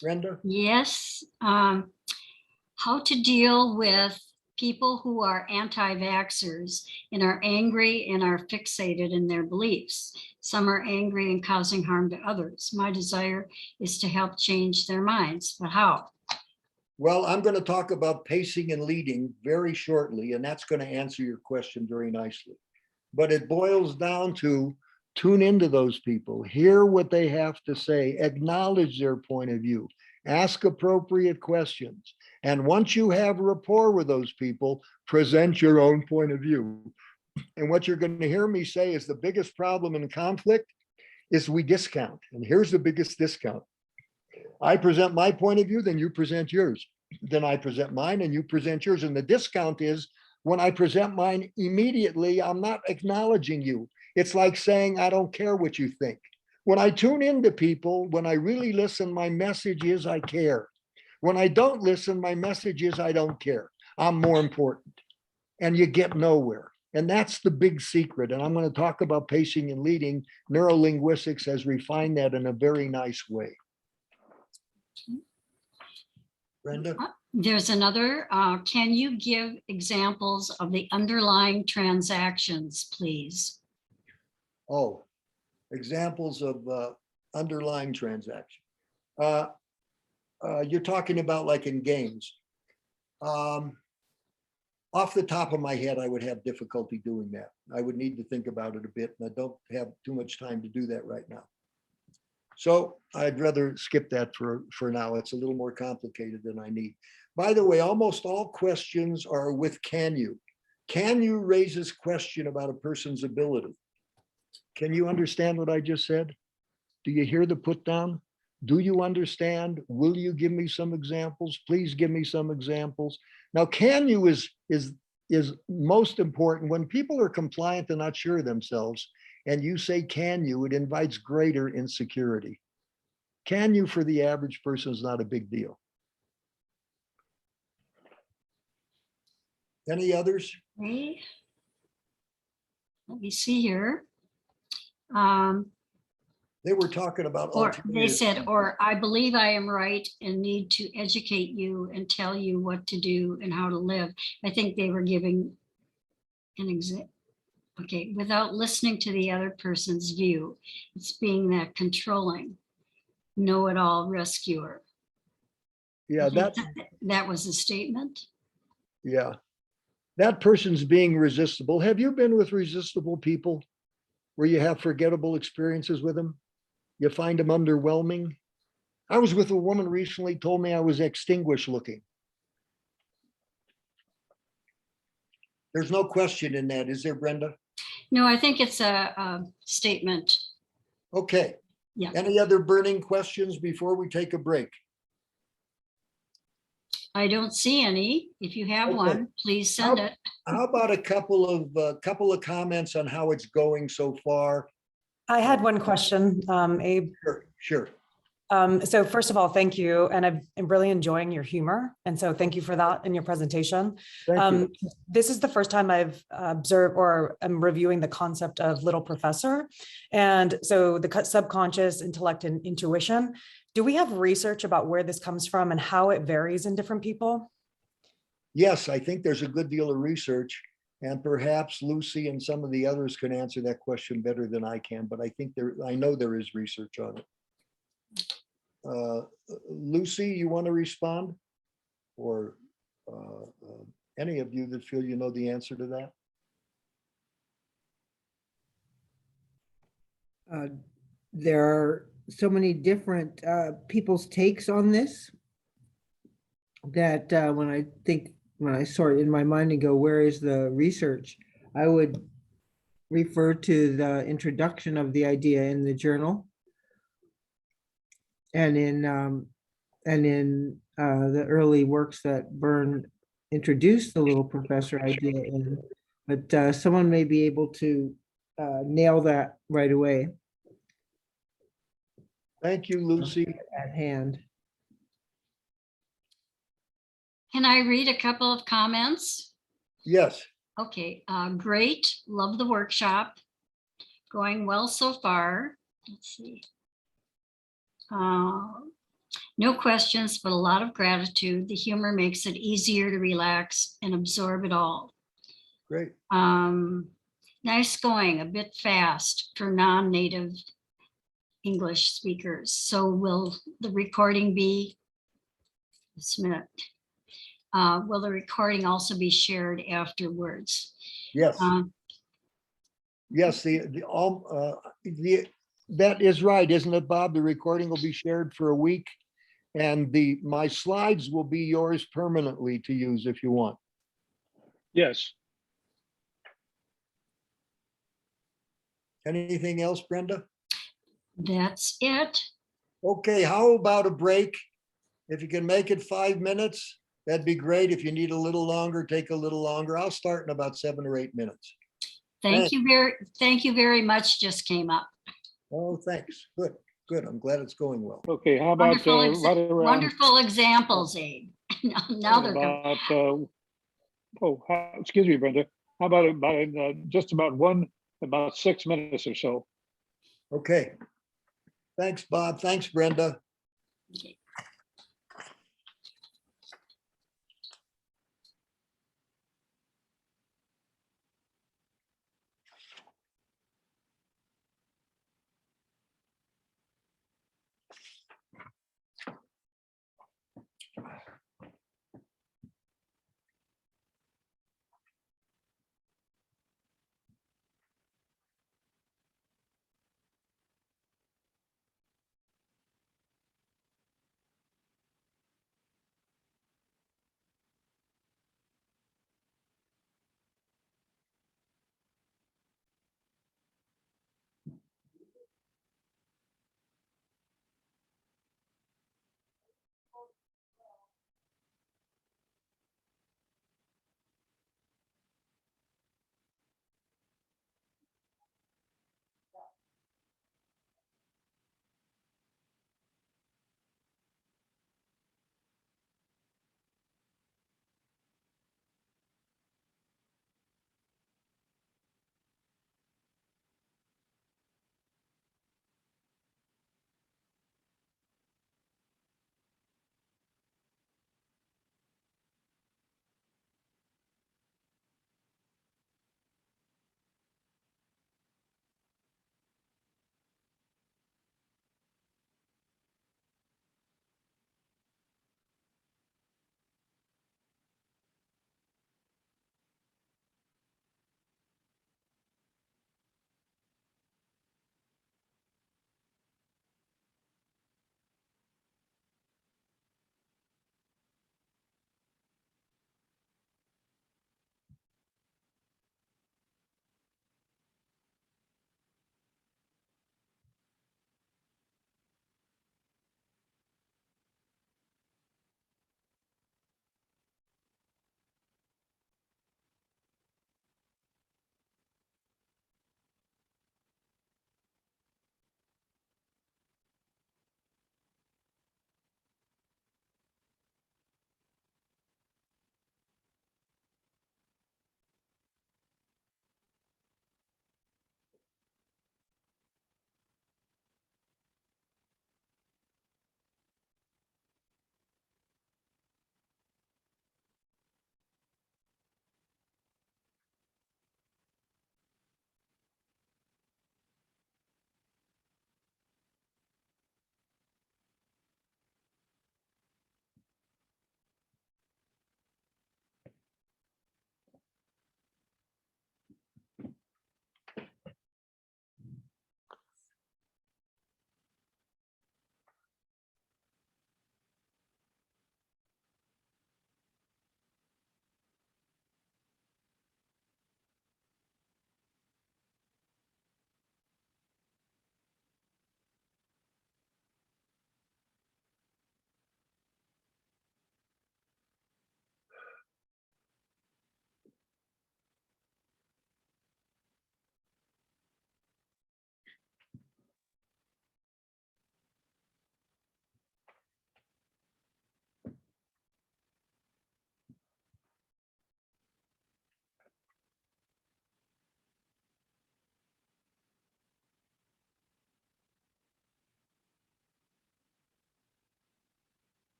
Brenda? Yes. How to deal with people who are anti-vaxxers and are angry and are fixated in their beliefs. Some are angry and causing harm to others. My desire is to help change their minds, but how? Well, I'm going to talk about pacing and leading very shortly, and that's going to answer your question very nicely. But it boils down to tune into those people, hear what they have to say, acknowledge their point of view, ask appropriate questions. And once you have rapport with those people, present your own point of view. And what you're going to hear me say is the biggest problem in conflict is we discount. And here's the biggest discount. I present my point of view, then you present yours. Then I present mine and you present yours. And the discount is when I present mine immediately, I'm not acknowledging you. It's like saying, I don't care what you think. When I tune into people, when I really listen, my message is I care. When I don't listen, my message is I don't care. I'm more important. And you get nowhere. And that's the big secret. And I'm going to talk about pacing and leading. Neurolinguistics has refined that in a very nice way. Brenda? There's another, can you give examples of the underlying transactions, please? Oh, examples of underlying transaction. You're talking about like in games. Off the top of my head, I would have difficulty doing that. I would need to think about it a bit, and I don't have too much time to do that right now. So I'd rather skip that for now. It's a little more complicated than I need. By the way, almost all questions are with can you. Can you raises question about a person's ability. Can you understand what I just said? Do you hear the put down? Do you understand? Will you give me some examples? Please give me some examples. Now, can you is most important. When people are compliant and not sure of themselves, and you say, can you, it invites greater insecurity. Can you for the average person is not a big deal. Any others? Okay. Let me see here. They were talking about. Or they said, or I believe I am right and need to educate you and tell you what to do and how to live. I think they were giving an example. Okay, without listening to the other person's view. It's being that controlling, know-it-all rescuer. Yeah, That was a statement. yeah. That person's being resistible. Have you been with resistible people where you have forgettable experiences with them? You find them underwhelming? I was with a woman recently, told me I was extinguished looking. There's no question in that, is there, Brenda? No, I think it's a statement. Okay. Yeah. Any other burning questions before we take a break? I don't see any. If you have Okay. one, please send it. How about a couple of comments on how it's going so far? I had one question, Abe. Sure. So first of all, thank you. And I'm really enjoying your humor. And so thank you for that in your presentation. Thank you. This is the first time I've observed or I'm reviewing the concept of little professor. And so the subconscious, intellect, and intuition. Do we have research about where this comes from and how it varies in different people? Yes, I think there's a good deal of research, and perhaps Lucy and some of the others can answer that question better than I can, but I know there is research on it. Lucy, you want to respond? Or any of you that feel you know the answer to that? There are so many different people's takes on this that when I sort in my mind and go, where is the research? I would refer to the introduction of the idea in the journal and in the early works that Byrne introduced the little professor idea in, but someone may be able to nail that right away. Thank you, Lucy. At hand. Can I read a couple of comments? Yes. Okay, great. Love the workshop. Going well so far. Let's see. No questions, but a lot of gratitude. The humor makes it easier to relax and absorb it all. Great. Nice going, a bit fast for non-native English speakers. So will the recording be, will the recording also be shared afterwards? Yes. Yes, that is right, isn't it, Bob? The recording will be shared for a week, and my slides will be yours permanently to use if you want. Yes. Anything else, Brenda? That's it. Okay, how about a break? If you can make it 5 minutes, that'd be great. If you need a little longer, take a little longer. I'll start in about 7 or 8 minutes. Thank you very much. Just came up. Oh, thanks. Good. I'm glad it's going well. Okay, how about wonderful examples, Abe. Now they're coming. Excuse me, Brenda. How about just about 6 minutes or so? Okay. Thanks, Bob. Thanks, Brenda. Okay.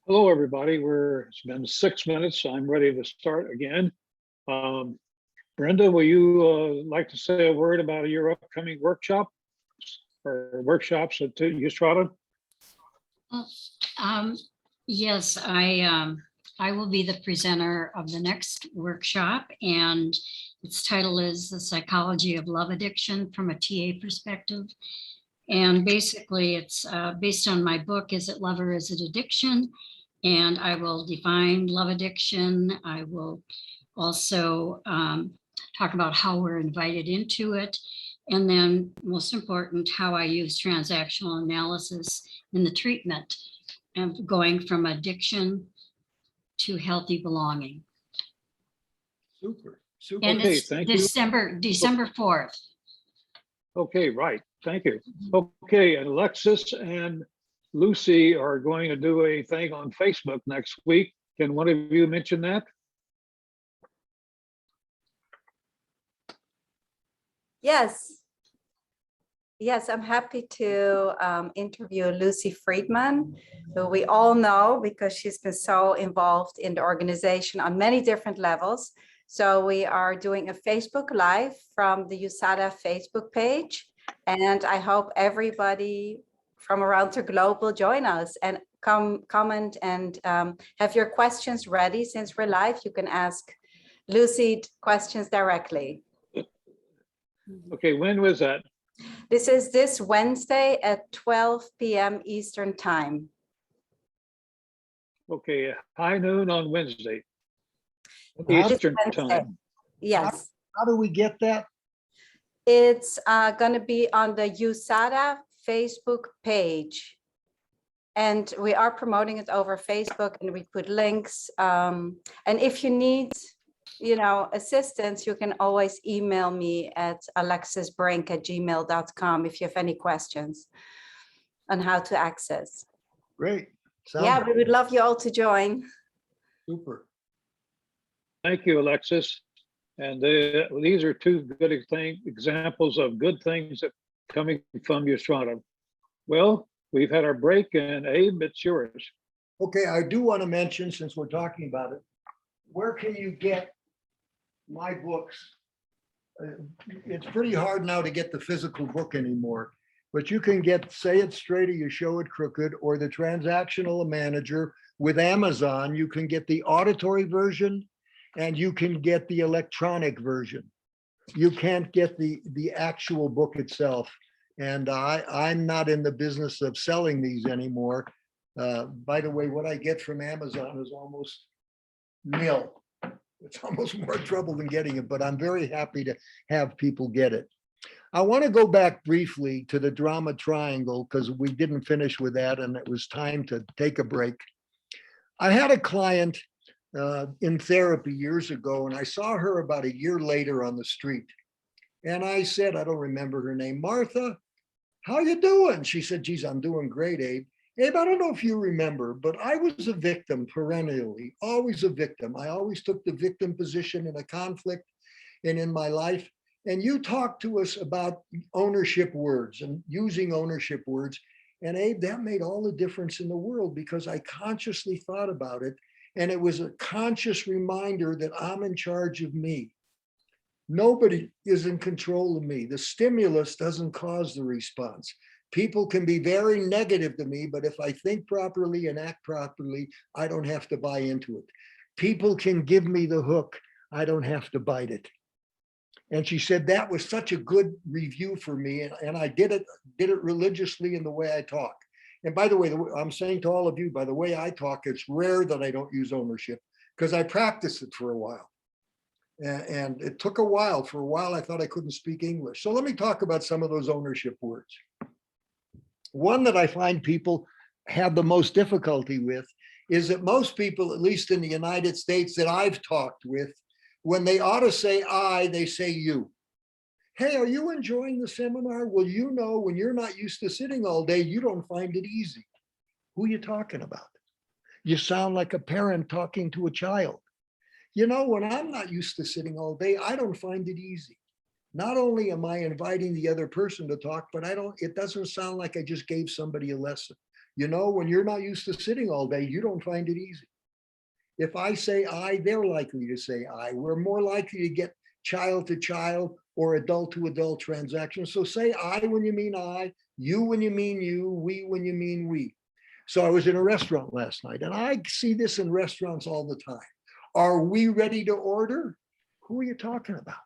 Hello, everybody. It's been 6 minutes. I'm ready to start again. Brenda, will you like to say a word about your upcoming workshop or workshops at USATAA? Yes, I will be the presenter of the next workshop, and its title is The Psychology of Love Addiction from a TA Perspective. And basically, it's based on my book, Is It Love or Is It Addiction? And I will define love addiction. I will also talk about how we're invited into it. And then most important, how I use transactional analysis in the treatment of going from addiction to healthy belonging. Super, super. And Okay, it's thank you. December 4th. Okay, right. Thank you. Okay, and Alexis and Lucy are going to do a thing on Facebook next week. Can one of you mention that? Yes. Yes, I'm happy to interview Lucy Friedman, who we all know because she's been so involved in the organization on many different levels. So we are doing a Facebook Live from the USATAA Facebook page. And I hope everybody from around the globe will join us and comment and have your questions ready. Since we're live, you can ask Lucy questions directly. Okay, when was that? This is this Wednesday at 12 p.m. Eastern Time. Okay, high noon on Wednesday, How do- Eastern Wednesday. time. Yes, How do we get that? it's going to be on the USATAA Facebook page. And we are promoting it over Facebook, and we put links. And if you need, assistance, you can always email me at alexisbrink@gmail.com if you have any questions on how to access. Great. Yeah, we would love you all to join. Super. Thank you, Alexis. And these are two good examples of good things that coming from USATAA. Well, we've had our break, and Abe, it's yours. Okay, I do want to mention, since we're talking about it, where can you get my books? It's pretty hard now to get the physical book anymore, but you can get Say It Straight or You Show It Crooked or the Transactional Manager with Amazon. You can get the auditory version and you can get the electronic version. You can't get the actual book itself. And I'm not in the business of selling these anymore. By the way, what I get from Amazon is almost nil. It's almost more trouble than getting it, but I'm very happy to have people get it. I want to go back briefly to the drama triangle because we didn't finish with that and it was time to take a break. I had a client in therapy years ago, and I saw her about a year later on the street. And I said, I don't remember her name, Martha, how you doing? She said, geez, I'm doing great, Abe. Abe, I don't know if you remember, but I was a victim perennially, always a victim. I always took the victim position in a conflict and in my life. And you talked to us about ownership words and using ownership words. And Abe, that made all the difference in the world because I consciously thought about it. And it was a conscious reminder that I'm in charge of me. Nobody is in control of me. The stimulus doesn't cause the response. People can be very negative to me, but if I think properly and act properly, I don't have to buy into it. People can give me the hook. I don't have to bite it. And she said that was such a good review for me. And I did it religiously in the way I talk. And by the way, I'm saying to all of you, by the way I talk, it's rare that I don't use ownership because I practiced it for a while. And it took a while. For a while, I thought I couldn't speak English. So let me talk about some of those ownership words. One that I find people have the most difficulty with is that most people, at least in the United States that I've talked with, when they ought to say I, they say you. Hey, are you enjoying the seminar? Well, you know, when you're not used to sitting all day, you don't find it easy. Who are you talking about? You sound like a parent talking to a child. You know, when I'm not used to sitting all day, I don't find it easy. Not only am I inviting the other person to talk, but it doesn't sound like I just gave somebody a lesson. You know, when you're not used to sitting all day, you don't find it easy. If I say I, they're likely to say I. We're more likely to get child to child or adult to adult transactions. So say I when you mean I, you when you mean you, we when you mean we. So I was in a restaurant last night, and I see this in restaurants all the time. Are we ready to order? Who are you talking about?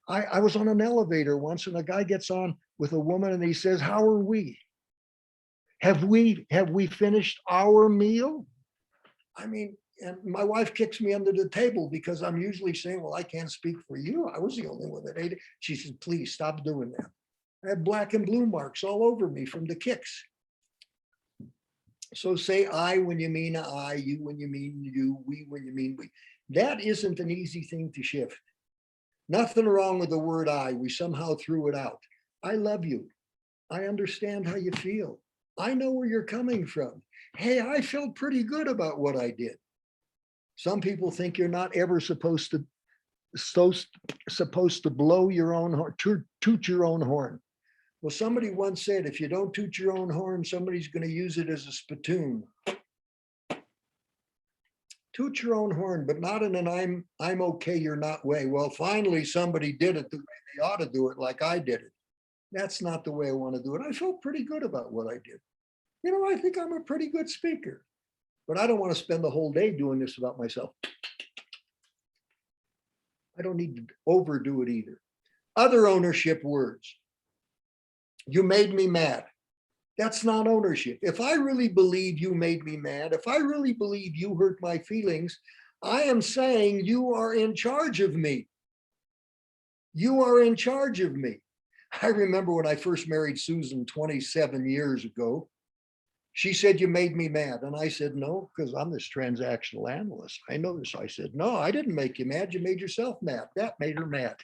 I was on an elevator once, and a guy gets on with a woman and he says, how are we? Have we finished our meal? I mean, and my wife kicks me under the table because I'm usually saying, well, I can't speak for you. I was the only one that ate it. She said, please stop doing that. I have black and blue marks all over me from the kicks. So say I when you mean I, you when you mean you, we when you mean we. That isn't an easy thing to shift. Nothing wrong with the word I. We somehow threw it out. I love you. I understand how you feel. I know where you're coming from. Hey, I felt pretty good about what I did. Some people think you're not ever supposed to blow your own horn, toot your own horn. Well, somebody once said, if you don't toot your own horn, somebody's going to use it as a spittoon. Toot your own horn, but not in an I'm okay, you're not way. Well, finally, somebody did it the way they ought to do it, like I did it. That's not the way I want to do it. I felt pretty good about what I did. You know, I think I'm a pretty good speaker, but I don't want to spend the whole day doing this about myself. I don't need to overdo it either. Other ownership words. You made me mad. That's not ownership. If I really believe you made me mad, if I really believe you hurt my feelings, I am saying you are in charge of me. You are in charge of me. I remember when I first married Susan 27 years ago, she said, you made me mad. And I said, no, because I'm this transactional analyst. I know this. I said, no, I didn't make you mad. You made yourself mad. That made her mad.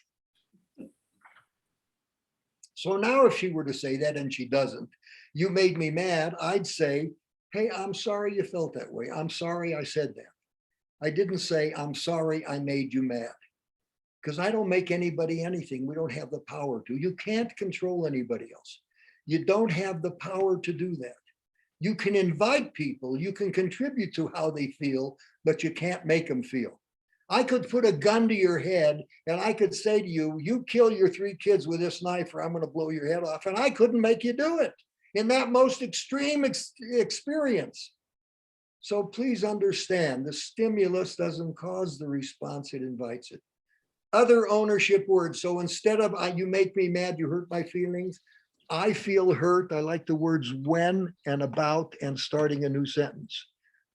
So now if she were to say that, and she doesn't, you made me mad, I'd say, hey, I'm sorry you felt that way. I'm sorry I said that. I didn't say, I'm sorry I made you mad. Because I don't make anybody anything. We don't have the power to. You can't control anybody else. You don't have the power to do that. You can invite people, you can contribute to how they feel, but you can't make them feel. I could put a gun to your head and I could say to you, you kill your 3 kids with this knife or I'm going to blow your head off. And I couldn't make you do it in that most extreme experience. So please understand, the stimulus doesn't cause the response, it invites it. Other ownership words. So instead of you make me mad, you hurt my feelings, I feel hurt. I like the words when and about and starting a new sentence.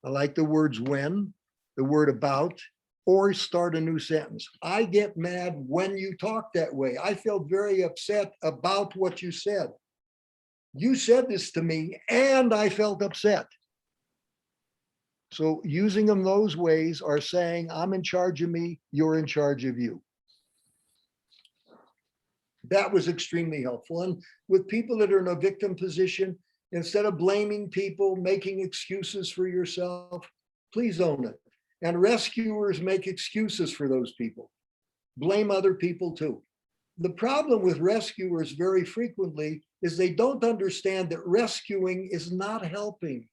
I like the words when, the word about, or start a new sentence. I get mad when you talk that way. I felt very upset about what you said. You said this to me and I felt upset. So using them those ways are saying, I'm in charge of me, you're in charge of you. That was extremely helpful. And with people that are in a victim position, instead of blaming people, making excuses for yourself, please own it. And rescuers make excuses for those people. Blame other people too. The problem with rescuers very frequently is they don't understand that rescuing is not helping.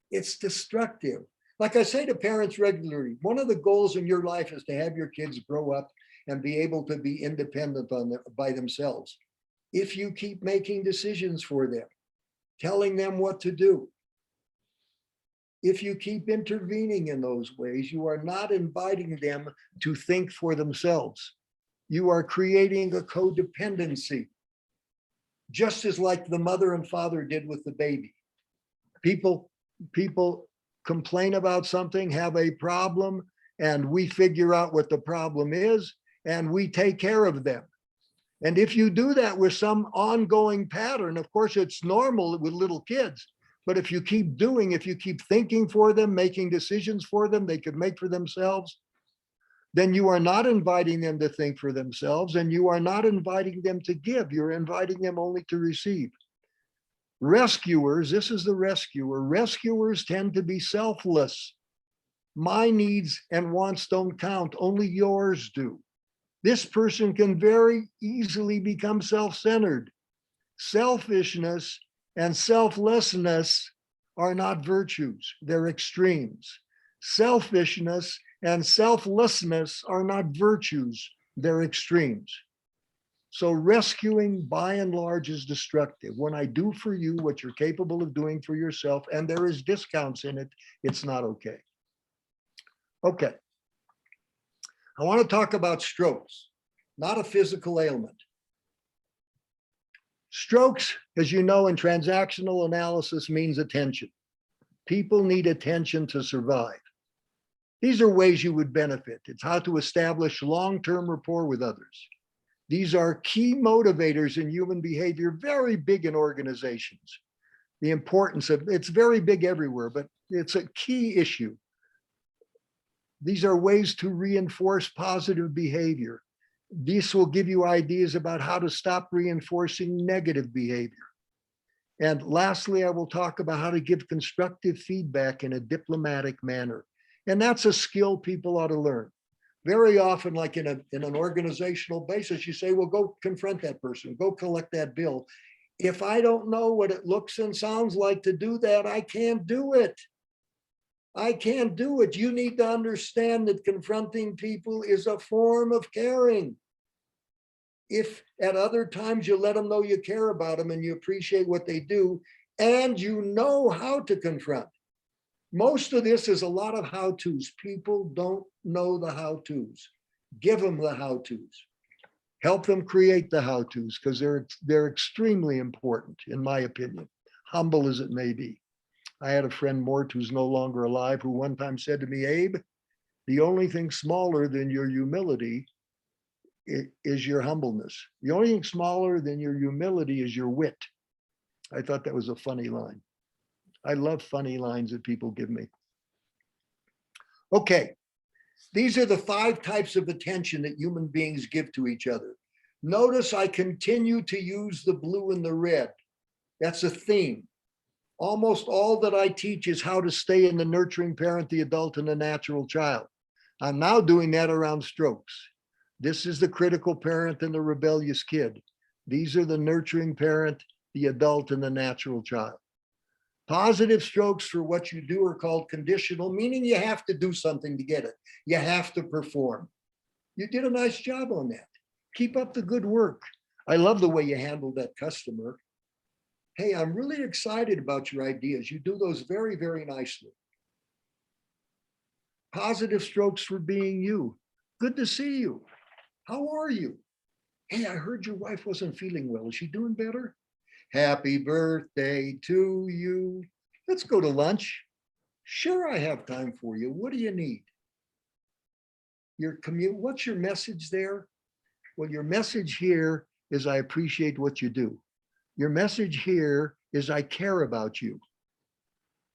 It's destructive. Like I say to parents regularly, one of the goals in your life is to have your kids grow up and be able to be independent by themselves. If you keep making decisions for them, telling them what to do, if you keep intervening in those ways, you are not inviting them to think for themselves. You are creating a codependency, just as like the mother and father did with the baby. People complain about something, have a problem, and we figure out what the problem is, and we take care of them. And if you do that with some ongoing pattern, of course, it's normal with little kids. But if you keep thinking for them, making decisions for them, they could make for themselves, then you are not inviting them to think for themselves, and you are not inviting them to give. You're inviting them only to receive. Rescuers, this is the rescuer. Rescuers tend to be selfless. My needs and wants don't count, only yours do. This person can very easily become self-centered. Selfishness and selflessness are not virtues, they're extremes. Selfishness and selflessness are not virtues, they're extremes. So rescuing by and large is destructive. When I do for you what you're capable of doing for yourself, and there is discounts in it, it's not okay. Okay. I want to talk about strokes, not a physical ailment. Strokes, as you know, in transactional analysis means attention. People need attention to survive. These are ways you would benefit. It's how to establish long-term rapport with others. These are key motivators in human behavior, very big in organizations. The importance of, it's very big everywhere, but it's a key issue. These are ways to reinforce positive behavior. This will give you ideas about how to stop reinforcing negative behavior. And lastly, I will talk about how to give constructive feedback in a diplomatic manner. And that's a skill people ought to learn. Very often, like in an organizational basis, you say, well, go confront that person, go collect that bill. If I don't know what it looks and sounds like to do that, I can't do it. I can't do it. You need to understand that confronting people is a form of caring. If at other times you let them know you care about them and you appreciate what they do, and you know how to confront. Most of this is a lot of how-tos. People don't know the how-tos. Give them the how-tos. Help them create the how-tos because they're extremely important, in my opinion, humble as it may be. I had a friend, Mort, who's no longer alive, who one time said to me, Abe, the only thing smaller than your humility is your humbleness. The only thing smaller than your humility is your wit. I thought that was a funny line. I love funny lines that people give me. Okay, these are the 5 types of attention that human beings give to each other. Notice I continue to use the blue and the red. That's a theme. Almost all that I teach is how to stay in the nurturing parent, the adult, and the natural child. I'm now doing that around strokes. This is the critical parent and the rebellious kid. These are the nurturing parent, the adult, and the natural child. Positive strokes for what you do are called conditional, meaning you have to do something to get it. You have to perform. You did a nice job on that. Keep up the good work. I love the way you handled that customer. Hey, I'm really excited about your ideas. You do those very, very nicely. Positive strokes for being you. Good to see you. How are you? Hey, I heard your wife wasn't feeling well. Is she doing better? Happy birthday to you. Let's go to lunch. Sure, I have time for you. What do you need? What's your message there? Well, your message here is I appreciate what you do. Your message here is I care about you.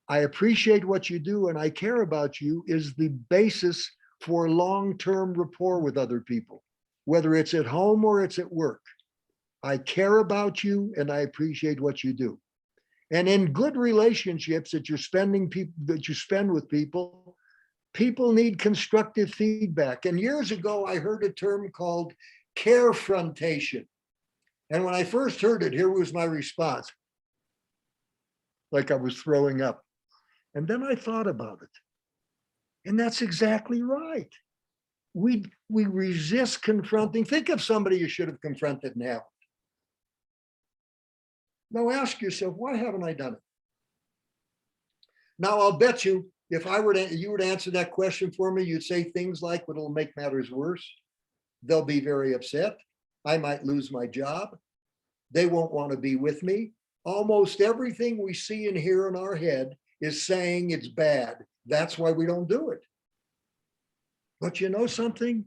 I appreciate what you do and I care about you is the basis for long-term rapport with other people, whether it's at home or it's at work. I care about you and I appreciate what you do. And in good relationships that you spend with people, people need constructive feedback. And years ago, I heard a term called carefrontation. And when I first heard it, here was my response. Like I was throwing up. And then I thought about it. And that's exactly right. We resist confronting. Think of somebody you should have confronted now. Now ask yourself, why haven't I done it? Now I'll bet you, if you were to answer that question for me, you'd say things like, "What'll make matters worse? They'll be very upset. I might lose my job. They won't want to be with me." Almost everything we see and hear in our head is saying it's bad. That's why we don't do it. But you know something?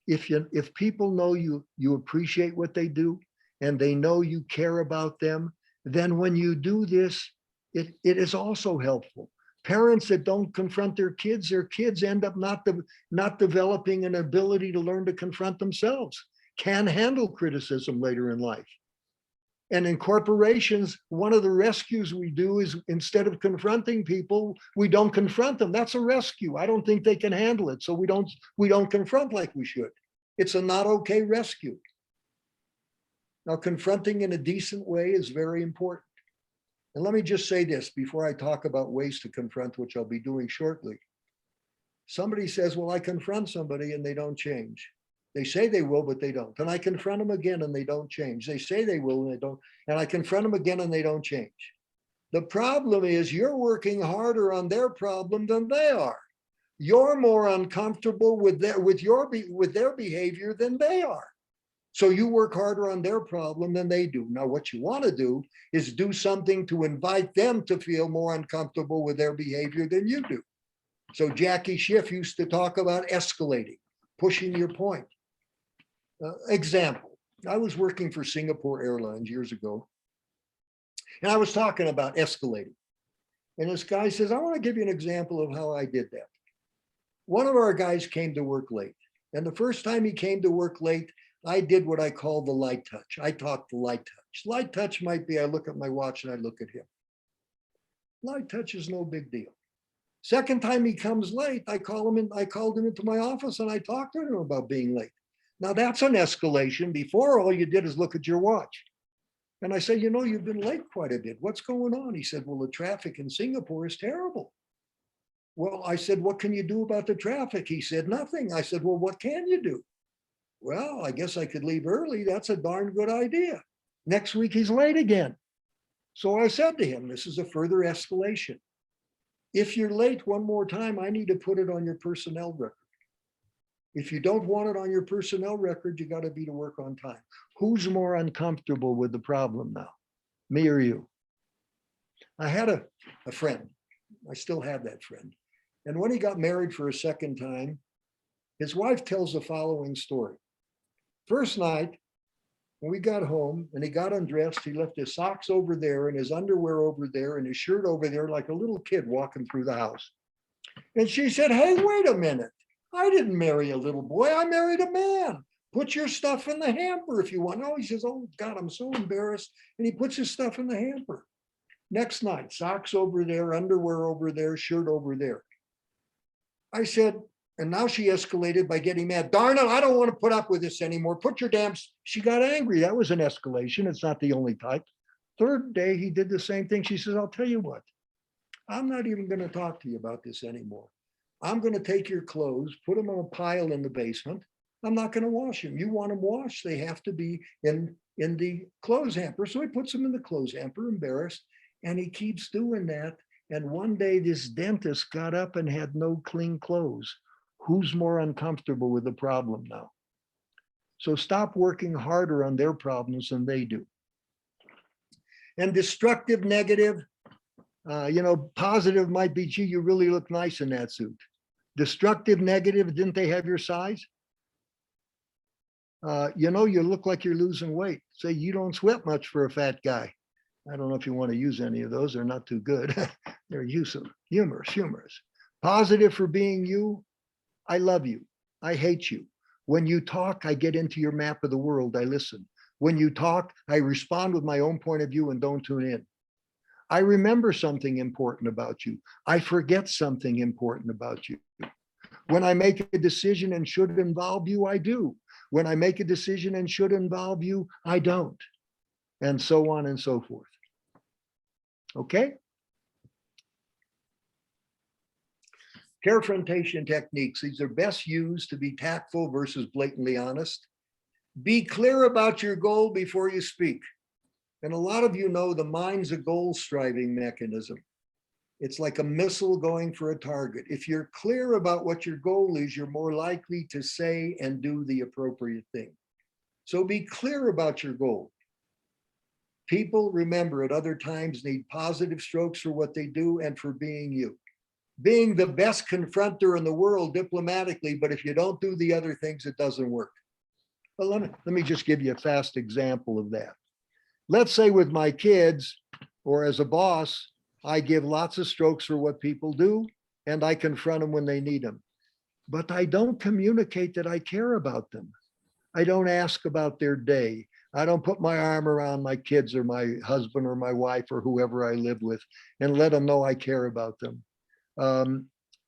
If people know you appreciate what they do and they know you care about them, then when you do this, it is also helpful. Parents that don't confront their kids end up not developing an ability to learn to confront themselves, can handle criticism later in life. And in corporations, one of the rescues we do is instead of confronting people, we don't confront them. That's a rescue. I don't think they can handle it. So we don't confront like we should. It's a not okay rescue. Now, confronting in a decent way is very important. And let me just say this before I talk about ways to confront, which I'll be doing shortly. Somebody says, well, I confront somebody and they don't change. They say they will, but they don't. And I confront them again and they don't change. They say they will and they don't. And I confront them again and they don't change. The problem is you're working harder on their problem than they are. You're more uncomfortable with their behavior than they are. So you work harder on their problem than they do. Now, what you want to do is do something to invite them to feel more uncomfortable with their behavior than you do. So Jackie Schiff used to talk about escalating, pushing your point. Example, I was working for Singapore Airlines years ago, and I was talking about escalating. And this guy says, I want to give you an example of how I did that. One of our guys came to work late. And the first time he came to work late, I did what I call the light touch. I taught the light touch. Light touch might be I look at my watch and I look at him. Light touch is no big deal. Second time he comes late, I called him into my office and I talked to him about being late. Now that's an escalation. Before, all you did is look at your watch. And I said, you know, you've been late quite a bit. What's going on? He said, well, the traffic in Singapore is terrible. Well, I said, what can you do about the traffic? He said, nothing. I said, well, what can you do? Well, I guess I could leave early. That's a darn good idea. Next week, he's late again. So I said to him, this is a further escalation. If you're late one more time, I need to put it on your personnel record. If you don't want it on your personnel record, you got to be to work on time. Who's more uncomfortable with the problem now, me or you? I had a friend. I still have that friend. And when he got married for a second time, his wife tells the following story. First night, when we got home and he got undressed, he left his socks over there and his underwear over there and his shirt over there like a little kid walking through the house. And she said, hey, wait a minute. I didn't marry a little boy. I married a man. Put your stuff in the hamper if you want. Oh, he says, oh, God, I'm so embarrassed. And he puts his stuff in the hamper. Next night, socks over there, underwear over there, shirt over there. I said, and now she escalated by getting mad. Darn it, I don't want to put up with this anymore. Put your damn, she got angry. That was an escalation. It's not the only type. Third day, he did the same thing. She says, I'll tell you what, I'm not even going to talk to you about this anymore. I'm going to take your clothes, put them on a pile in the basement. I'm not going to wash them. You want them washed, they have to be in the clothes hamper. So he puts them in the clothes hamper, embarrassed, and he keeps doing that. And one day this dentist got up and had no clean clothes. Who's more uncomfortable with the problem now? So stop working harder on their problems than they do. And destructive, negative, positive might be, gee, you really look nice in that suit. Destructive, negative, didn't they have your size? You look like you're losing weight. Say, you don't sweat much for a fat guy. I don't know if you want to use any of those. They're not too good. They're useful, humorous. Positive for being you. I love you. I hate you. When you talk, I get into your map of the world. I listen. When you talk, I respond with my own point of view and don't tune in. I remember something important about you. I forget something important about you. When I make a decision and should involve you, I do. When I make a decision and should involve you, I don't. And so on and so forth. Okay? Confrontation techniques. These are best used to be tactful versus blatantly honest. Be clear about your goal before you speak. And a lot of you know the mind's a goal-striving mechanism. It's like a missile going for a target. If you're clear about what your goal is, you're more likely to say and do the appropriate thing. So be clear about your goal. People, remember, at other times need positive strokes for what they do and for being you. Being the best confronter in the world diplomatically, but if you don't do the other things, it doesn't work. Well, let me just give you a fast example of that. Let's say with my kids, or as a boss, I give lots of strokes for what people do, and I confront them when they need them. But I don't communicate that I care about them. I don't ask about their day. I don't put my arm around my kids or my husband or my wife or whoever I live with and let them know I care about them.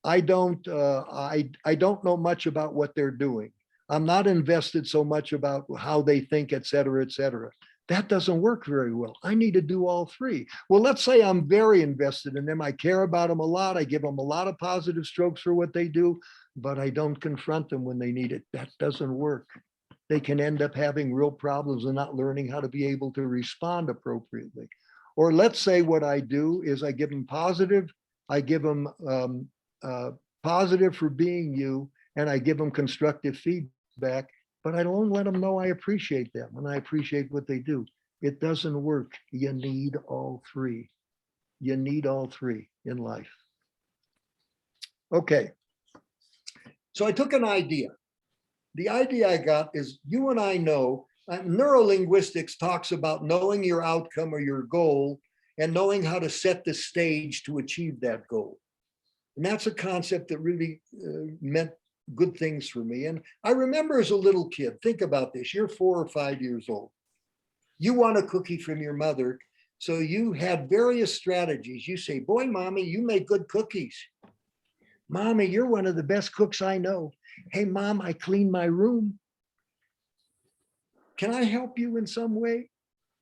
I don't know much about what they're doing. I'm not invested so much about how they think, et cetera, et cetera. That doesn't work very well. I need to do all three. Well, let's say I'm very invested in them. I care about them a lot. I give them a lot of positive strokes for what they do, but I don't confront them when they need it. That doesn't work. They can end up having real problems and not learning how to be able to respond appropriately. Or let's say what I do is I give them positive, I give them positive for being you, and I give them constructive feedback, but I don't let them know I appreciate them and I appreciate what they do. It doesn't work. You need all three. You need all three in life. Okay. So I took an idea. The idea I got is you and I know, neurolinguistics talks about knowing your outcome or your goal and knowing how to set the stage to achieve that goal. And that's a concept that really meant good things for me. And I remember as a little kid, think about this, you're 4 or 5 years old. You want a cookie from your mother. So you had various strategies. You say, boy, mommy, you make good cookies. Mommy, you're one of the best cooks I know. Hey, mom, I clean my room. Can I help you in some way?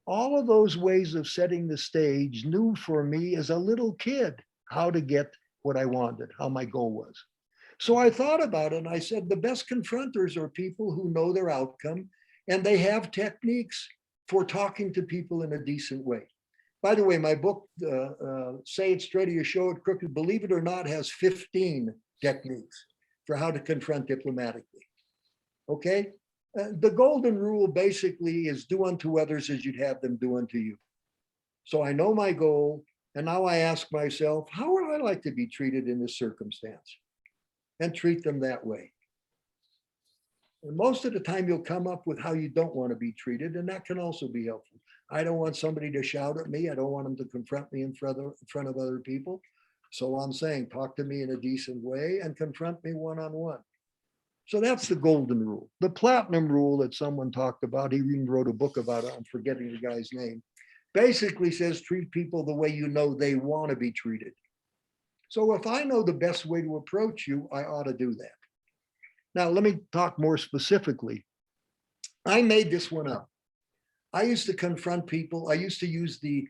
All of those ways of setting the stage knew for me as a little kid how to get what I wanted, how my goal was. So I thought about it and I said, the best confronters are people who know their outcome and they have techniques for talking to people in a decent way. By the way, my book, Say It Straight or You Show It Crooked, believe it or not, has 15 techniques for how to confront diplomatically. Okay? The golden rule basically is do unto others as you'd have them do unto you. So I know my goal, and now I ask myself, how would I like to be treated in this circumstance? And treat them that way. And most of the time you'll come up with how you don't want to be treated, and that can also be helpful. I don't want somebody to shout at me. I don't want them to confront me in front of other people. So I'm saying, talk to me in a decent way and confront me one-on-one. So that's the golden rule. The platinum rule that someone talked about, he even wrote a book about it, I'm forgetting the guy's name, basically says treat people the way you know they want to be treated. So if I know the best way to approach you, I ought to do that. Now, let me talk more specifically. I made this one up. I used to confront people. I used to use the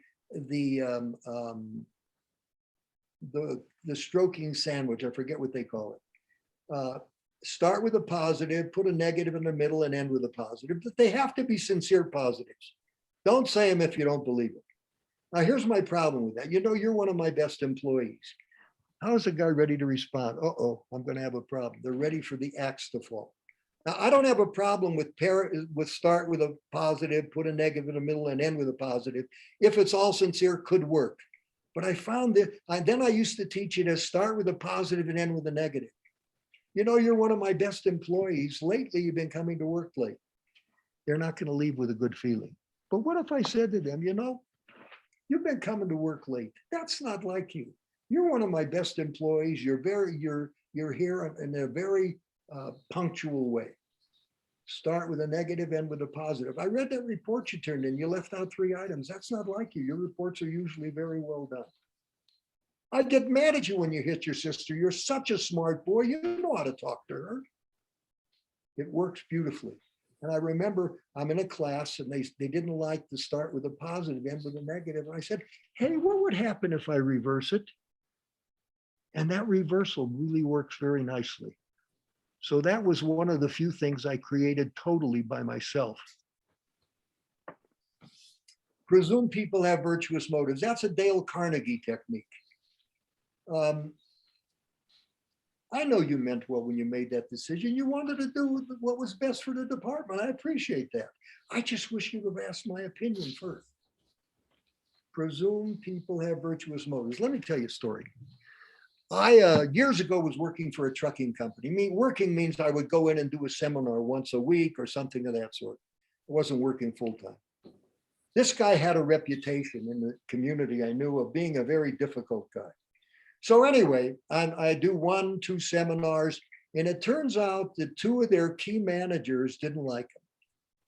stroking sandwich. I forget what they call it. Start with a positive, put a negative in the middle, and end with a positive. But they have to be sincere positives. Don't say them if you don't believe it. Now, here's my problem with that. You know, you're one of my best employees. How is a guy ready to respond? Uh-oh, I'm going to have a problem. They're ready for the axe to fall. Now, I don't have a problem with start with a positive, put a negative in the middle, and end with a positive. If it's all sincere, could work. But I found that, then I used to teach you to start with a positive and end with a negative. You know, you're one of my best employees. Lately, you've been coming to work late. They're not going to leave with a good feeling. But what if I said to them, you know, you've been coming to work late. That's not like you. You're one of my best employees. You're here in a very punctual way. Start with a negative, end with a positive. I read that report you turned in. You left out 3 items. That's not like you. Your reports are usually very well done. I'd get mad at you when you hit your sister. You're such a smart boy. You know how to talk to her. It works beautifully. And I remember I'm in a class and they didn't like to start with a positive, end with a negative. And I said, hey, what would happen if I reverse it? And that reversal really works very nicely. So that was one of the few things I created totally by myself. Presume people have virtuous motives. That's a Dale Carnegie technique. I know you meant well when you made that decision. You wanted to do what was best for the department. I appreciate that. I just wish you would have asked my opinion first. Presume people have virtuous motives. Let me tell you a story. I years ago was working for a trucking company. Working means I would go in and do a seminar once a week or something of that sort. I wasn't working full time. This guy had a reputation in the community I knew of being a very difficult guy. So anyway, I do 1, 2 seminars, and it turns out that 2 of their key managers didn't like him.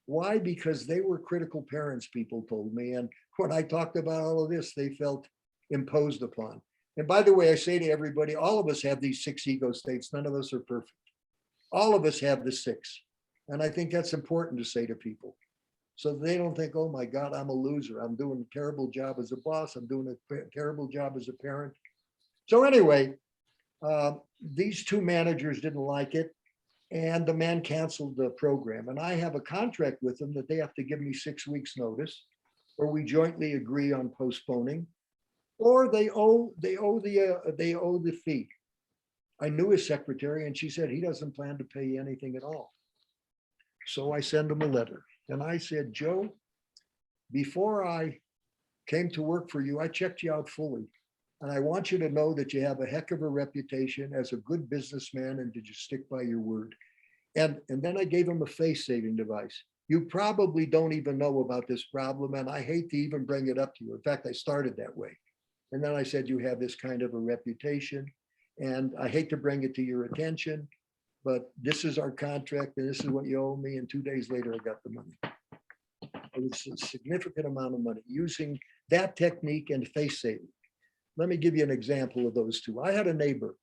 Why? Because they were critical parents, people told me. And when I talked about all of this, they felt imposed upon. And by the way, I say to everybody, all of us have these 6 ego states. None of us are perfect. All of us have the 6. And I think that's important to say to people. so they don't think, oh my God, I'm a loser. I'm doing a terrible job as a boss. I'm doing a terrible job as a parent. So anyway, these two managers didn't like it, and the man canceled the program. And I have a contract with them that they have to give me 6 weeks notice, or we jointly agree on postponing, or they owe the fee. I knew his secretary, and she said he doesn't plan to pay anything at all. So I send him a letter, and I said, Joe, before I came to work for you, I checked you out fully. And I want you to know that you have a heck of a reputation as a good businessman, and did you stick by your word? And then I gave him a face-saving device. You probably don't even know about this problem, and I hate to even bring it up to you. In fact, I started that way. And then I said, you have this kind of a reputation, and I hate to bring it to your attention, but this is our contract, and this is what you owe me. And 2 days later, I got the money. It was a significant amount of money using that technique and face-saving. Let me give you an example of those two. I had a neighbor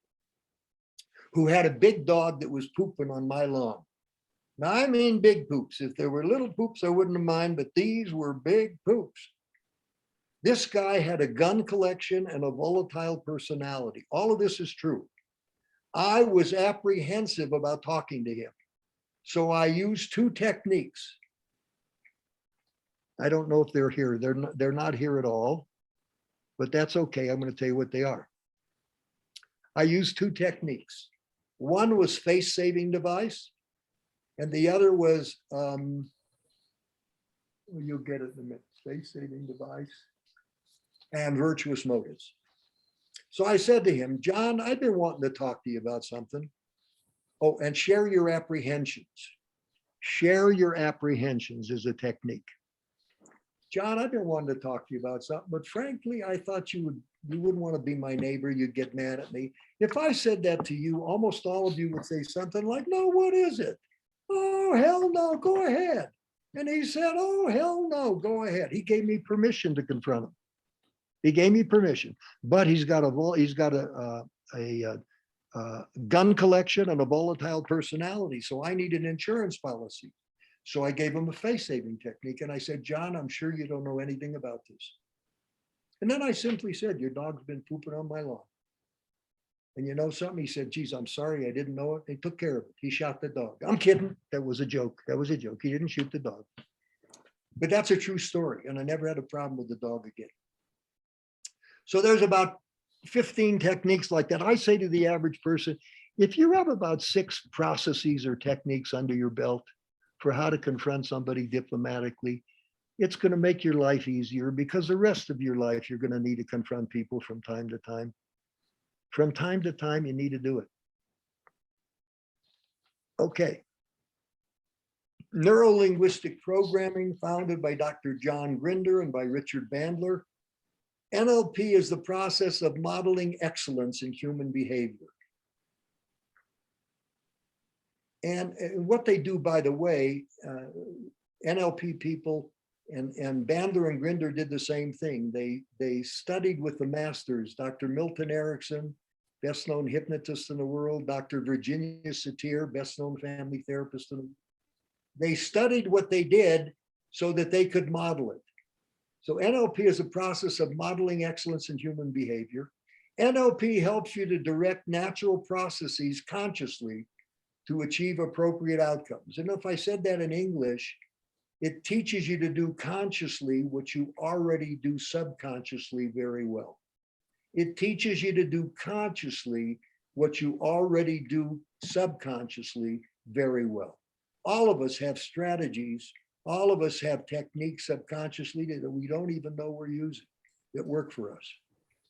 who had a big dog that was pooping on my lawn. Now, I mean big poops. If there were little poops, I wouldn't have mind, but these were big poops. This guy had a gun collection and a volatile personality. All of this is true. I was apprehensive about talking to him. So I used two techniques. I don't know if they're here. They're not here at all. But that's okay. I'm going to tell you what they are. I used two techniques. One was face-saving device, and the other was, you'll get it in a minute, face-saving device and virtuous motives. So I said to him, John, I've been wanting to talk to you about something. Oh, and share your apprehensions. Share your apprehensions is a technique. John, I've been wanting to talk to you about something, but frankly, I thought you wouldn't want to be my neighbor. You'd get mad at me. If I said that to you, almost all of you would say something like, no, what is it? Oh, hell no, go ahead. And he said, oh, hell no, go ahead. He gave me permission to confront him. He gave me permission, but he's got a gun collection and a volatile personality. So I need an insurance policy. So I gave him a face-saving technique, and I said, John, I'm sure you don't know anything about this. And then I simply said, your dog's been pooping on my lawn. And you know something? He said, geez, I'm sorry, I didn't know it. He took care of it. He shot the dog. I'm kidding. That was a joke. That was a joke. He didn't shoot the dog. But that's a true story, and I never had a problem with the dog again. So there's about 15 techniques like that. I say to the average person, if you have about 6 processes or techniques under your belt for how to confront somebody diplomatically, it's going to make your life easier, because the rest of your life, you're going to need to confront people from time to time. From time to time, you need to do it. Okay. Neurolinguistic Programming, founded by Dr. John Grinder and by Richard Bandler. NLP is the process of modeling excellence in human behavior. And what they do, by the way, NLP people and Bandler and Grinder did the same thing. They studied with the masters, Dr. Milton Erickson, best known hypnotist in the world, Dr. Virginia Satir, best known family therapist in the world. They studied what they did so that they could model it. So NLP is a process of modeling excellence in human behavior. NLP helps you to direct natural processes consciously to achieve appropriate outcomes. And if I said that in English, it teaches you to do consciously what you already do subconsciously very well. It teaches you to do consciously what you already do subconsciously very well. All of us have strategies. All of us have techniques subconsciously that we don't even know we're using that work for us.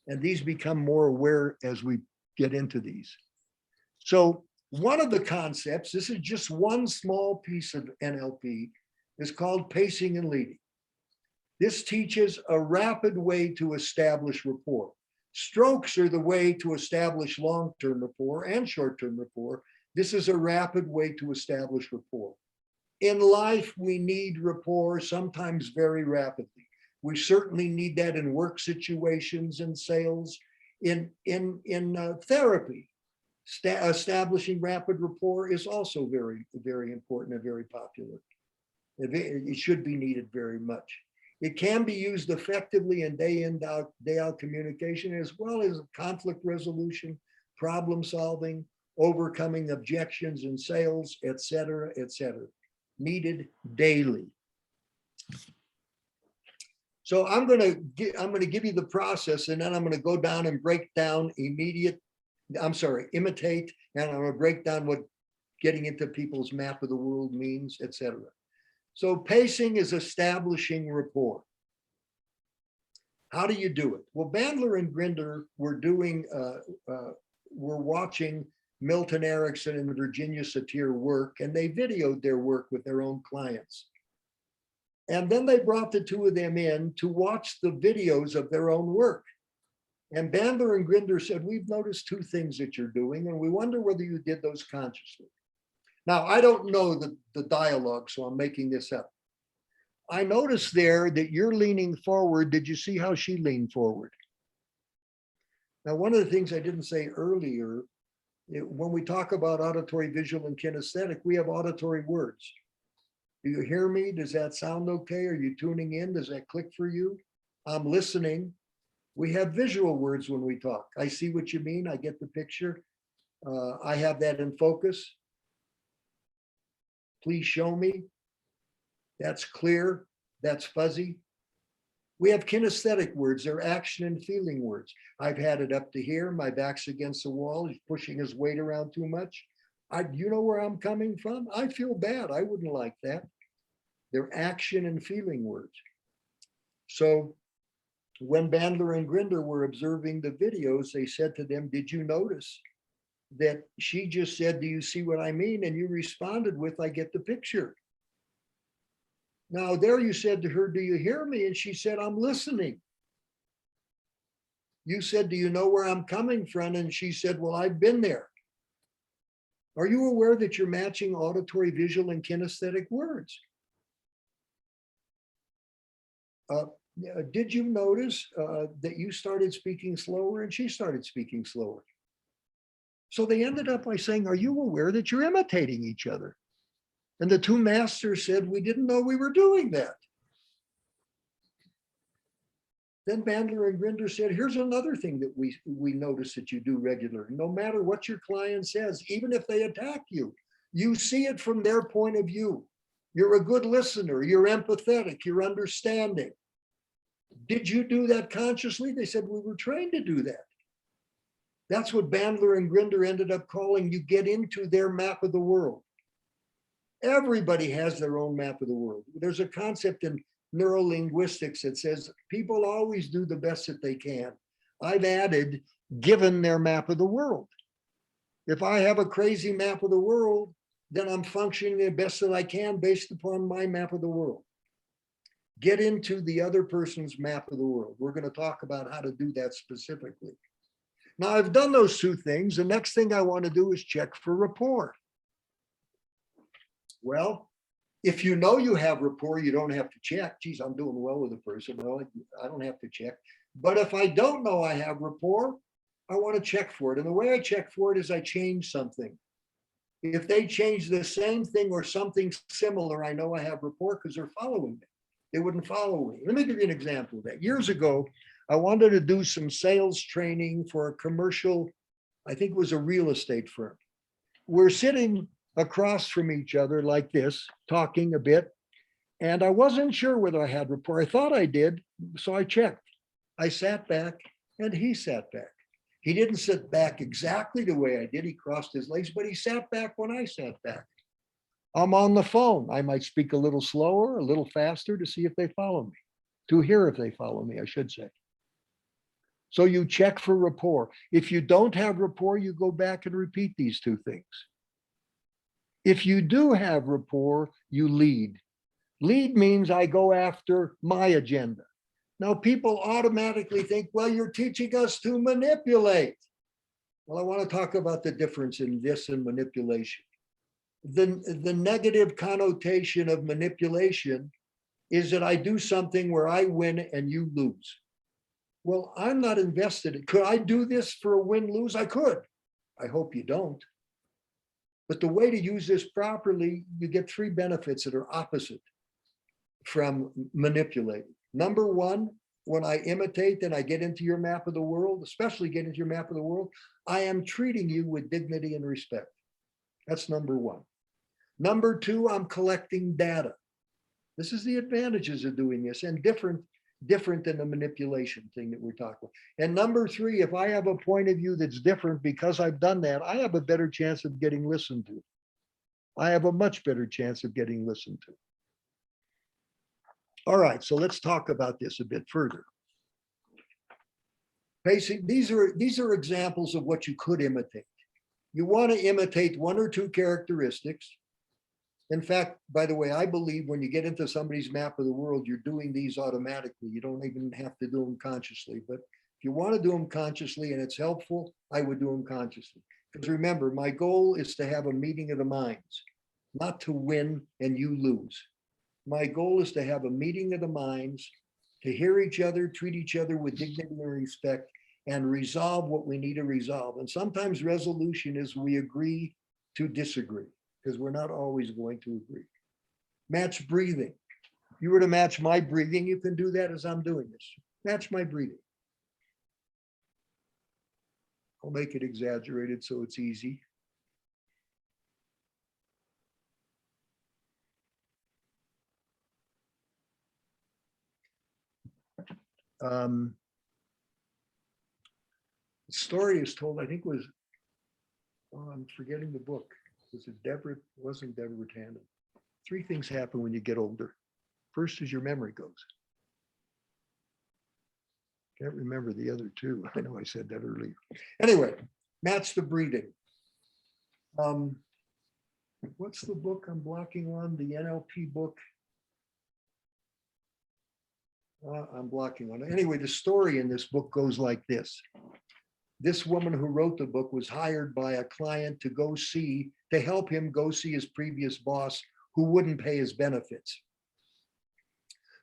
And these become more aware as we get into these. So one of the concepts, this is just one small piece of NLP, is called pacing and leading. This teaches a rapid way to establish rapport. Strokes are the way to establish long-term rapport and short-term rapport. This is a rapid way to establish rapport. In life, we need rapport, sometimes very rapidly. We certainly need that in work situations and sales, in therapy. Establishing rapid rapport is also very, very important and very popular. It should be needed very much. It can be used effectively in, day out communication, as well as conflict resolution, problem solving, overcoming objections in sales, et cetera, et cetera. Needed daily. So I'm going to give you the process, and then I'm going to go down and break down imitate, and I'm going to break down what getting into people's map of the world means, et cetera. So pacing is establishing rapport. How do you do it? Well, Bandler and Grinder were watching Milton Erickson and Virginia Satir work, and they videoed their work with their own clients. And then they brought the two of them in to watch the videos of their own work. And Bandler and Grinder said, we've noticed two things that you're doing, and we wonder whether you did those consciously. Now, I don't know the dialogue, so I'm making this up. I noticed there that you're leaning forward. Did you see how she leaned forward? Now, one of the things I didn't say earlier, when we talk about auditory, visual, and kinesthetic, we have auditory words. Do you hear me? Does that sound okay? Are you tuning in? Does that click for you? I'm listening. We have visual words when we talk. I see what you mean. I get the picture. I have that in focus. Please show me. That's clear. That's fuzzy. We have kinesthetic words. They're action and feeling words. I've had it up to here. My back's against the wall. He's pushing his weight around too much. You know where I'm coming from? I feel bad. I wouldn't like that. They're action and feeling words. So when Bandler and Grinder were observing the videos, they said to them, did you notice that she just said, do you see what I mean? And you responded with, I get the picture. Now there you said to her, do you hear me? And she said, I'm listening. You said, do you know where I'm coming from? And she said, well, I've been there. Are you aware that you're matching auditory, visual, and kinesthetic words? Did you notice that you started speaking slower and she started speaking slower? So they ended up by saying, are you aware that you're imitating each other? And the two masters said, we didn't know we were doing that. Then Bandler and Grinder said, here's another thing that we notice that you do regularly. No matter what your client says, even if they attack you, you see it from their point of view. You're a good listener. You're empathetic. You're understanding. Did you do that consciously? They said, we were trained to do that. That's what Bandler and Grinder ended up calling, you get into their map of the world. Everybody has their own map of the world. There's a concept in neurolinguistics that says people always do the best that they can. I've added, given their map of the world. If I have a crazy map of the world, then I'm functioning the best that I can based upon my map of the world. Get into the other person's map of the world. We're going to talk about how to do that specifically. Now, I've done those two things. The next thing I want to do is check for rapport. Well, if you know you have rapport, you don't have to check. Geez, I'm doing well with a person. Well, I don't have to check. But if I don't know I have rapport, I want to check for it. And the way I check for it is I change something. If they change the same thing or something similar, I know I have rapport because they're following me. They wouldn't follow me. Let me give you an example of that. Years ago, I wanted to do some sales training for a commercial, I think it was a real estate firm. We're sitting across from each other like this, talking a bit, and I wasn't sure whether I had rapport. I thought I did, so I checked. I sat back and he sat back. He didn't sit back exactly the way I did. He crossed his legs, but he sat back when I sat back. I'm on the phone. I might speak a little slower, a little faster to see if they follow me, to hear if they follow me, I should say. So you check for rapport. If you don't have rapport, you go back and repeat these two things. If you do have rapport, you lead. Lead means I go after my agenda. Now, people automatically think, well, you're teaching us to manipulate. Well, I want to talk about the difference in this and manipulation. The negative connotation of manipulation is that I do something where I win and you lose. Well, I'm not invested. Could I do this for a win-lose? I could. I hope you don't. But the way to use this properly, you get three benefits that are opposite. from manipulating. Number one, when I imitate and I get into your map of the world, especially get into your map of the world, I am treating you with dignity and respect. That's number one. Number two, I'm collecting data. This is the advantages of doing this, and different than the manipulation thing that we're talking about. And number three, if I have a point of view that's different because I've done that, I have a better chance of getting listened to. I have a much better chance of getting listened to. All right, so let's talk about this a bit further. Basically, these are examples of what you could imitate. You want to imitate one or two characteristics. In fact, by the way, I believe when you get into somebody's map of the world, you're doing these automatically. You don't even have to do them consciously. But if you want to do them consciously and it's helpful, I would do them consciously. Because remember, my goal is to have a meeting of the minds, not to win and you lose. My goal is to have a meeting of the minds, to hear each other, treat each other with dignity and respect, and resolve what we need to resolve. And sometimes resolution is we agree to disagree, because we're not always going to agree. Match breathing. If you were to match my breathing, you can do that as I'm doing this. Match my breathing. I'll make it exaggerated so it's easy. The story is told, I think was, oh, I'm forgetting the book. Was it Deborah? Wasn't Deborah Tannen? 3 things happen when you get older. First is your memory goes. Can't remember the other 2. I know I said that earlier. Anyway, match the breathing. What's the book I'm blocking on? The NLP book. I'm blocking on it. Anyway, the story in this book goes like this. This woman who wrote the book was hired by a client to help him go see his previous boss who wouldn't pay his benefits.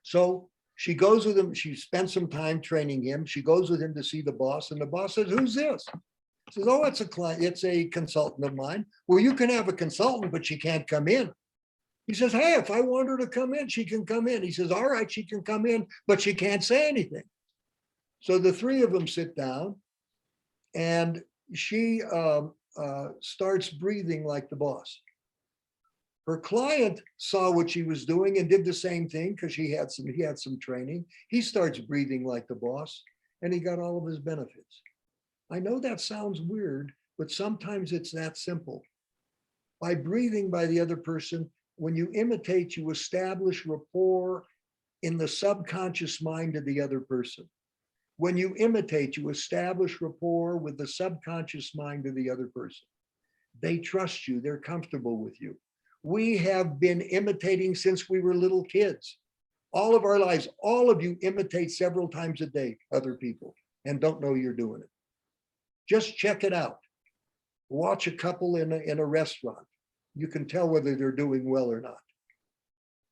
So she goes with him. She spent some time training him. She goes with him to see the boss, and the boss says, "Who's this?" She says, "Oh, it's a client. It's a consultant of mine." "Well, you can have a consultant, but she can't come in." He says, "Hey, if I want her to come in, she can come in." He says, "All right, she can come in, but she can't say anything." So the 3 of them sit down, and she starts breathing like the boss. Her client saw what she was doing and did the same thing because he had some training. He starts breathing like the boss, and he got all of his benefits. I know that sounds weird, but sometimes it's that simple. By breathing by the other person, when you imitate, you establish rapport in the subconscious mind of the other person. When you imitate, you establish rapport with the subconscious mind of the other person. They trust you, they're comfortable with you. We have been imitating since we were little kids. All of our lives, all of you imitate several times a day other people and don't know you're doing it. Just check it out. Watch a couple in a restaurant. You can tell whether they're doing well or not.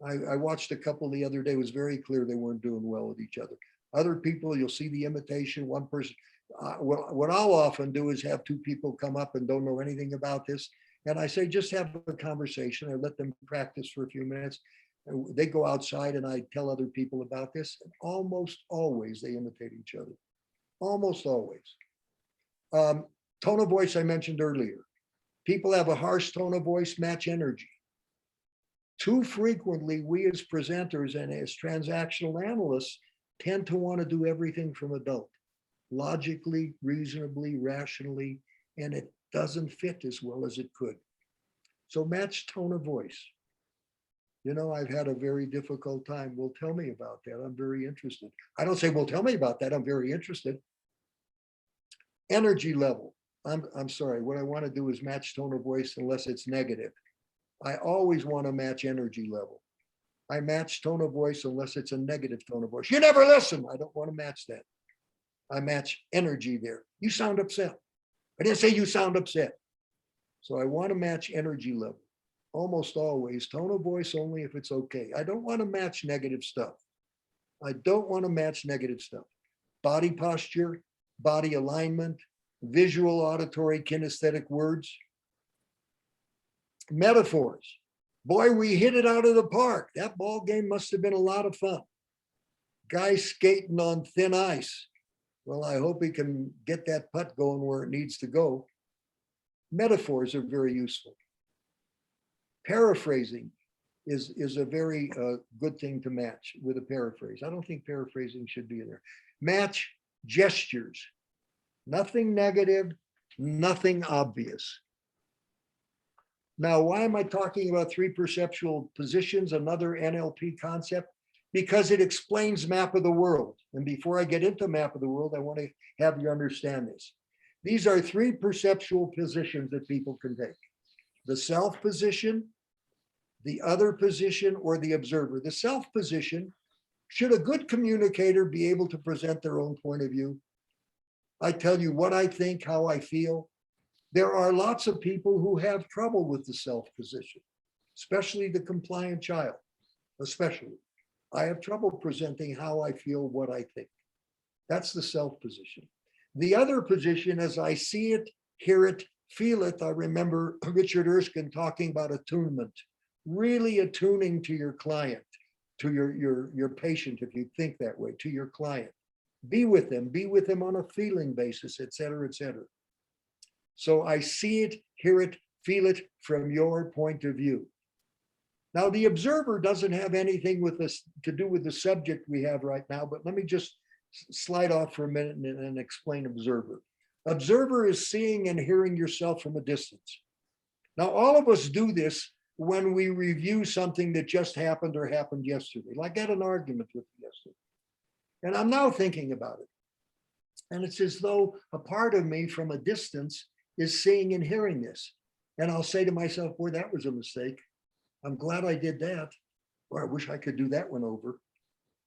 I watched a couple the other day. It was very clear they weren't doing well with each other. Other people, you'll see the imitation. One person, what I'll often do is have 2 people come up and don't know anything about this. And I say, just have a conversation. I let them practice for a few minutes. They go outside and I tell other people about this. And almost always they imitate each other. Almost always. Tone of voice I mentioned earlier. People have a harsh tone of voice, match energy. Too frequently, we as presenters and as transactional analysts tend to want to do everything from adult, logically, reasonably, rationally, and it doesn't fit as well as it could. So match tone of voice. You know, I've had a very difficult time. Well, tell me about that. I'm very interested. I don't say, well, tell me about that. I'm very interested. Energy level. I'm sorry. What I want to do is match tone of voice unless it's negative. I always want to match energy level. I match tone of voice unless it's a negative tone of voice. You never listen. I don't want to match that. I match energy there. You sound upset. I didn't say you sound upset. So I want to match energy level. Almost always tone of voice only if it's okay. I don't want to match negative stuff. I don't want to match negative stuff. Body posture, body alignment, visual, auditory, kinesthetic words. Metaphors. Boy, we hit it out of the park. That ball game must have been a lot of fun. Guys skating on thin ice. Well, I hope he can get that putt going where it needs to go. Metaphors are very useful. Paraphrasing is a very good thing to match with a paraphrase. I don't think paraphrasing should be in there. Match gestures. Nothing negative, nothing obvious. Now, why am I talking about three perceptual positions, another NLP concept? Because it explains map of the world. And before I get into map of the world, I want to have you understand this. These are three perceptual positions that people can take. The self position, the other position, or the observer. The self position, should a good communicator be able to present their own point of view? I tell you what I think, how I feel. There are lots of people who have trouble with the self position, especially the compliant child, especially. I have trouble presenting how I feel, what I think. That's the self position. The other position, as I see it, hear it, feel it, I remember Richard Erskine talking about attunement, really attuning to your client, to your patient, if you think that way, to your client. Be with them on a feeling basis, et cetera, et cetera. So I see it, hear it, feel it from your point of view. Now, the observer doesn't have anything with this to do with the subject we have right now, but let me just slide off for a minute and explain observer. Observer is seeing and hearing yourself from a distance. Now, all of us do this when we review something that just happened or happened yesterday, like I had an argument with you yesterday. And I'm now thinking about it. And it's as though a part of me from a distance is seeing and hearing this. And I'll say to myself, boy, that was a mistake. I'm glad I did that. Or I wish I could do that one over.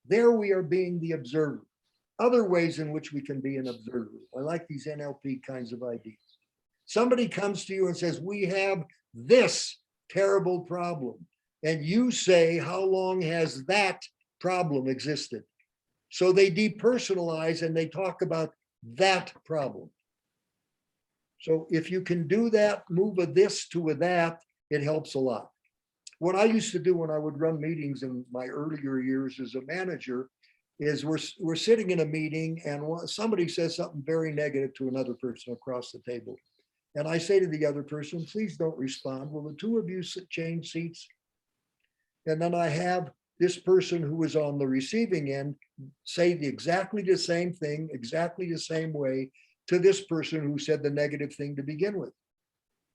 There we are being the observer. Other ways in which we can be an observer. I like these NLP kinds of ideas. Somebody comes to you and says, we have this terrible problem. And you say, how long has that problem existed? So they depersonalize and they talk about that problem. So if you can do that, move a this to a that, it helps a lot. What I used to do when I would run meetings in my earlier years as a manager is we're sitting in a meeting and somebody says something very negative to another person across the table. And I say to the other person, please don't respond. Will the two of you change seats? And then I have this person who is on the receiving end say exactly the same thing, exactly the same way to this person who said the negative thing to begin with.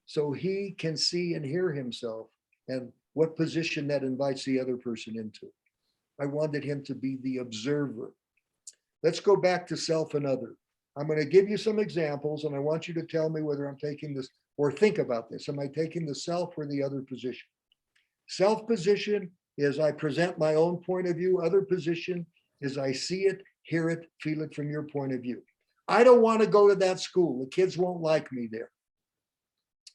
So he can see and hear himself and what position that invites the other person into. I wanted him to be the observer. Let's go back to self and other. I'm going to give you some examples and I want you to tell me whether I'm taking this or think about this. Am I taking the self or the other position? Self position is I present my own point of view. Other position is I see it, hear it, feel it from your point of view. I don't want to go to that school. The kids won't like me there.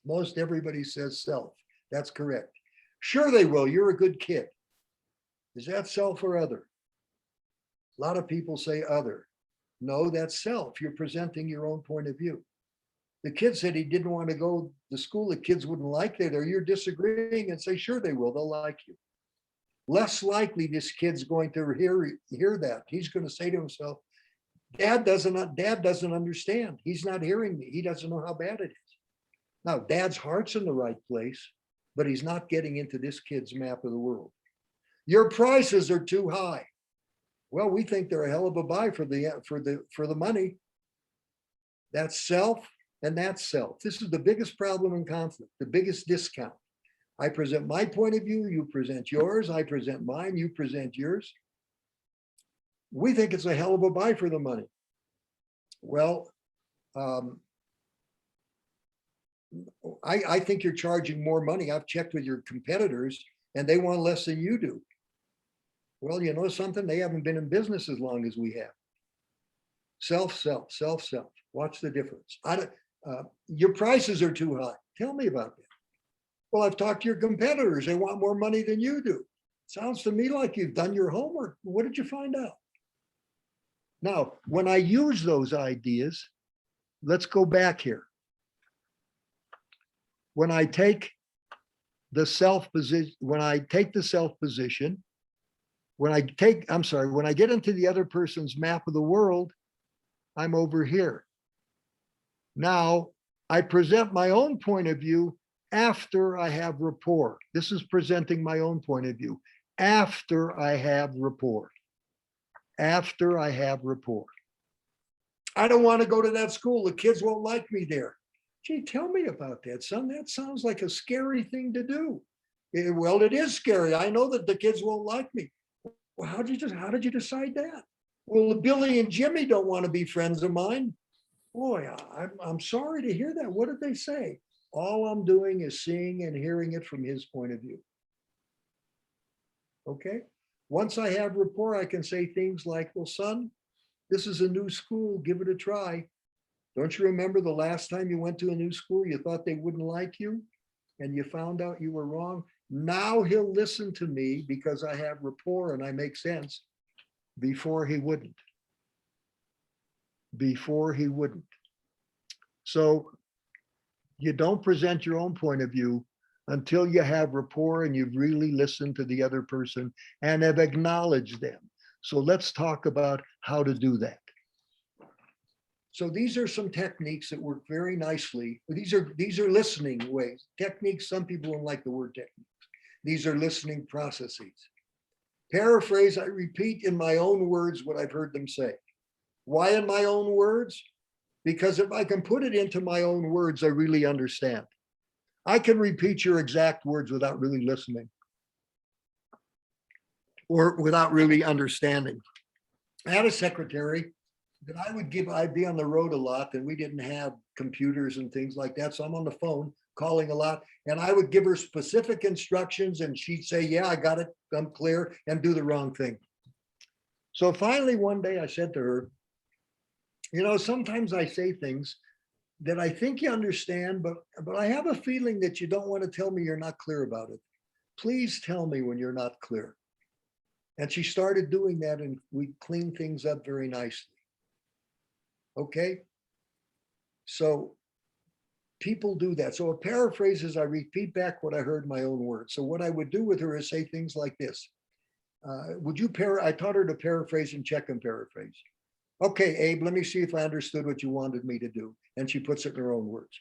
Most everybody says self. That's correct. Sure they will. You're a good kid. Is that self or other? A lot of people say other. No, that's self. You're presenting your own point of view. The kid said he didn't want to go to school. The kids wouldn't like you there. You're disagreeing and say, sure they will. They'll like you. Less likely this kid's going to hear that. He's going to say to himself, Dad doesn't understand. He's not hearing me. He doesn't know how bad it is. Now, Dad's heart's in the right place, but he's not getting into this kid's map of the world. Your prices are too high. Well, we think they're a hell of a buy for the money. That's self and that's self. This is the biggest problem in conflict, the biggest discount. I present my point of view, you present yours, I present mine, you present yours. We think it's a hell of a buy for the money. Well, I think you're charging more money. I've checked with your competitors and they want less than you do. Well, you know something? They haven't been in business as long as we have. Self, self, self, self. Watch the difference. Your prices are too high. Tell me about that. Well, I've talked to your competitors. They want more money than you do. Sounds to me like you've done your homework. What did you find out? Now, when I use those ideas, let's go back here. When I take the self position, when I take the self position, when I get into the other person's map of the world, I'm over here. Now, I present my own point of view after I have rapport. This is presenting my own point of view after I have rapport. After I have rapport. I don't want to go to that school. The kids won't like me there. Gee, tell me about that, son. That sounds like a scary thing to do. Well, it is scary. I know that the kids won't like me. Well, how did you decide that? Well, Billy and Jimmy don't want to be friends of mine. Boy, I'm sorry to hear that. What did they say? All I'm doing is seeing and hearing it from his point of view. Okay. Once I have rapport, I can say things like, well, son, this is a new school. Give it a try. Don't you remember the last time you went to a new school, you thought they wouldn't like you and you found out you were wrong? Now he'll listen to me because I have rapport and I make sense. Before he wouldn't. Before he wouldn't. So you don't present your own point of view until you have rapport and you've really listened to the other person and have acknowledged them. So let's talk about how to do that. So these are some techniques that work very nicely. These are listening ways. Techniques, some people don't like the word techniques. These are listening processes. Paraphrase, I repeat in my own words what I've heard them say. Why in my own words? Because if I can put it into my own words, I really understand. I can repeat your exact words without really listening or without really understanding. I had a secretary that I'd be on the road a lot and we didn't have computers and things like that. So I'm on the phone calling a lot and I would give her specific instructions and she'd say, yeah, I got it, I'm clear, and do the wrong thing. So finally one day I said to her, you know, sometimes I say things that I think you understand, but I have a feeling that you don't want to tell me you're not clear about it. Please tell me when you're not clear. And she started doing that and we cleaned things up very nicely. Okay. So people do that. So a paraphrase is I repeat back what I heard in my own words. So what I would do with her is say things like this. I taught her to paraphrase and check and paraphrase. Okay, Abe, let me see if I understood what you wanted me to do. And she puts it in her own words.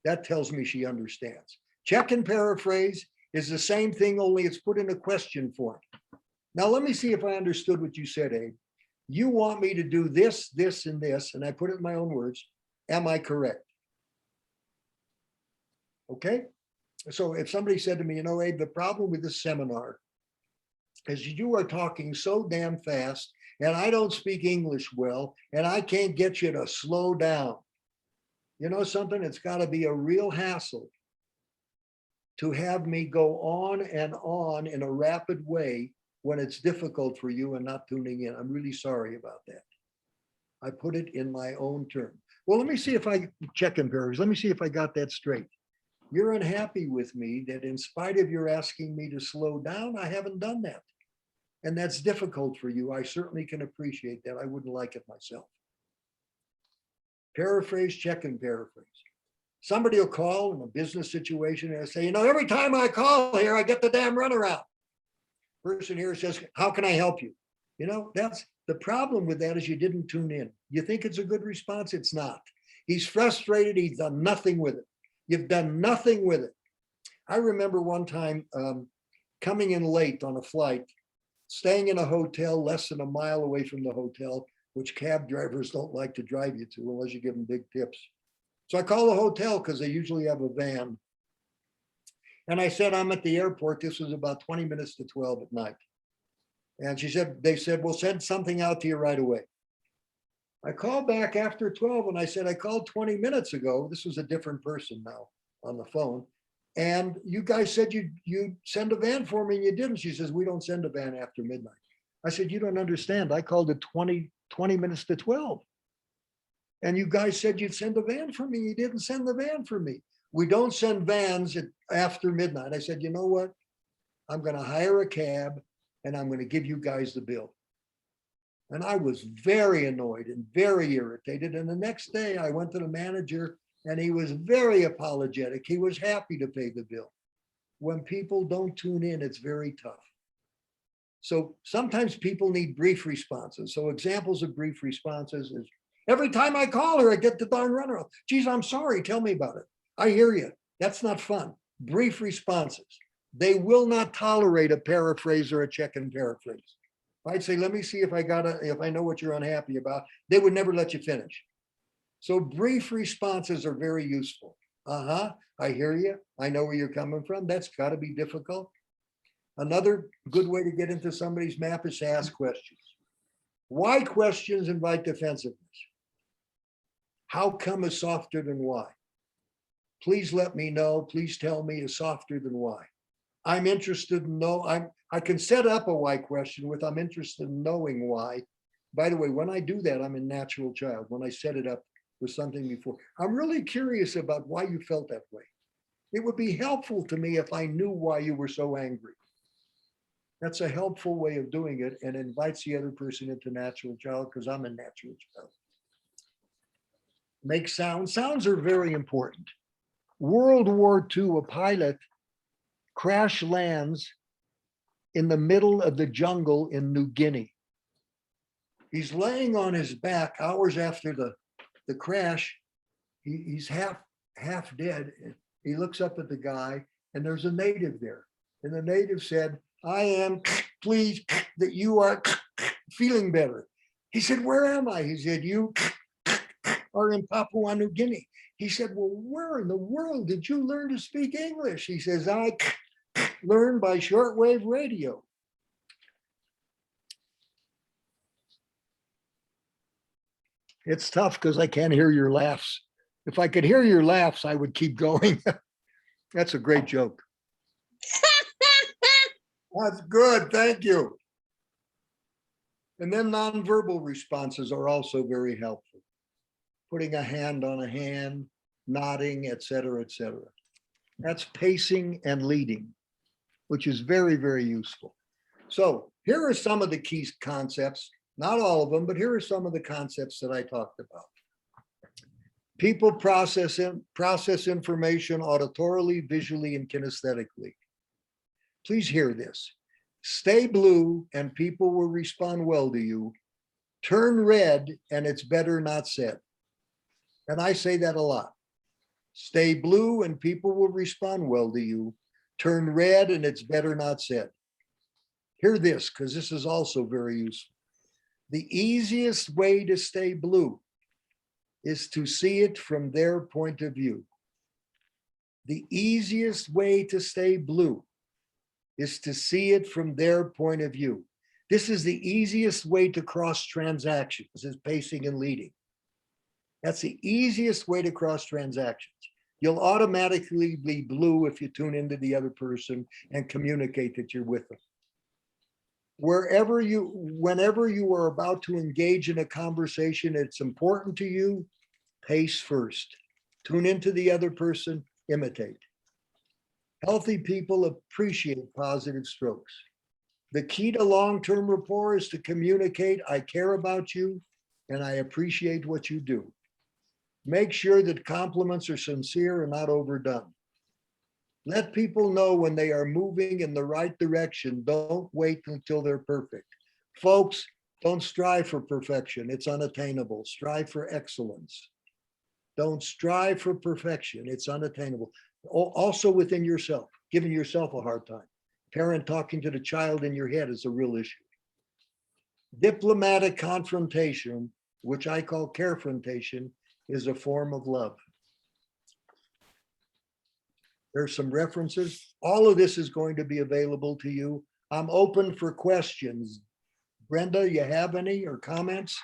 That tells me she understands. Check and paraphrase is the same thing, only it's put in a question form. Now, let me see if I understood what you said, Abe. You want me to do this, this, and this, and I put it in my own words. Am I correct? Okay. So if somebody said to me, you know, Abe, the problem with this seminar is you are talking so damn fast and I don't speak English well, and I can't get you to slow down. You know something? It's got to be a real hassle to have me go on and on in a rapid way when it's difficult for you and not tuning in. I'm really sorry about that. I put it in my own terms. Well, let me see if I check in paraphrase. Let me see if I got that straight. You're unhappy with me that in spite of your asking me to slow down, I haven't done that. And that's difficult for you. I certainly can appreciate that. I wouldn't like it myself. Paraphrase, check and paraphrase. Somebody will call in a business situation and say, you know, every time I call here, I get the damn runaround. Person here says, how can I help you? You know, that's the problem with that is you didn't tune in. You think it's a good response? It's not. He's frustrated. He's done nothing with it. You've done nothing with it. I remember one time coming in late on a flight, staying in a hotel less than a mile away from the hotel, which cab drivers don't like to drive you to unless you give them big tips. So I call the hotel because they usually have a van. And I said, I'm at the airport. This was about 20 minutes to 12 at night. And they said, we'll send something out to you right away. I called back after 12 and I said, I called 20 minutes ago. This was a different person now on the phone. And you guys said you'd send a van for me and you didn't. She says, we don't send a van after midnight. I said, you don't understand. I called at 20 minutes to 12. And you guys said you'd send a van for me. You didn't send the van for me. We don't send vans after midnight. I said, you know what? I'm going to hire a cab and I'm going to give you guys the bill. And I was very annoyed and very irritated. And the next day I went to the manager and he was very apologetic. He was happy to pay the bill. when people don't tune in, it's very tough. So sometimes people need brief responses. So examples of brief responses is, every time I call her, I get the darn runaround. Geez, I'm sorry, tell me about it. I hear you. That's not fun. Brief responses. They will not tolerate a paraphrase or a check and paraphrase. If I'd say, let me see if I know what you're unhappy about, they would never let you finish. So brief responses are very useful. I hear you. I know where you're coming from. That's got to be difficult. Another good way to get into somebody's map is to ask questions. Why questions invite defensiveness? How come is softer than why? Please let me know. Please tell me is softer than why. I'm interested in I can set up a why question with I'm interested in knowing why. By the way, when I do that, I'm a natural child. When I set it up with something before, I'm really curious about why you felt that way. It would be helpful to me if I knew why you were so angry. That's a helpful way of doing it and invites the other person into natural child because I'm a natural child. Make sounds. Sounds are very important. World War II, a pilot crash lands in the middle of the jungle in New Guinea. He's laying on his back hours after the crash. He's half dead. He looks up at the guy and there's a native there. And the native said, I am pleased that you are feeling better. He said, where am I? He said, you are in Papua New Guinea. He said, well, where in the world did you learn to speak English? He says, I learned by shortwave radio. It's tough because I can't hear your laughs. If I could hear your laughs, I would keep going. That's a great joke. That's good, thank you. And then nonverbal responses are also very helpful. Putting a hand on a hand, nodding, et cetera, et cetera. That's pacing and leading, which is very, very useful. So here are some of the key concepts, not all of them, but here are some of the concepts that I talked about. People process information auditorily, visually, and kinesthetically. Please hear this. Stay blue and people will respond well to you. Turn red and it's better not said. And I say that a lot. Stay blue and people will respond well to you. Turn red and it's better not said. Hear this, because this is also very useful. The easiest way to stay blue is to see it from their point of view. The easiest way to stay blue is to see it from their point of view. This is the easiest way to cross transactions, is pacing and leading. That's the easiest way to cross transactions. You'll automatically be blue if you tune into the other person and communicate that you're with them. Whenever you are about to engage in a conversation, it's important to you, pace first. Tune into the other person, imitate. Healthy people appreciate positive strokes. The key to long-term rapport is to communicate, I care about you and I appreciate what you do. Make sure that compliments are sincere and not overdone. Let people know when they are moving in the right direction. Don't wait until they're perfect. Folks, don't strive for perfection. It's unattainable. Strive for excellence. Don't strive for perfection. It's unattainable. Also within yourself, giving yourself a hard time. Parent talking to the child in your head is a real issue. Diplomatic confrontation, which I call carefrontation, is a form of love. There's some references. All of this is going to be available to you. I'm open for questions. Brenda, you have any or comments?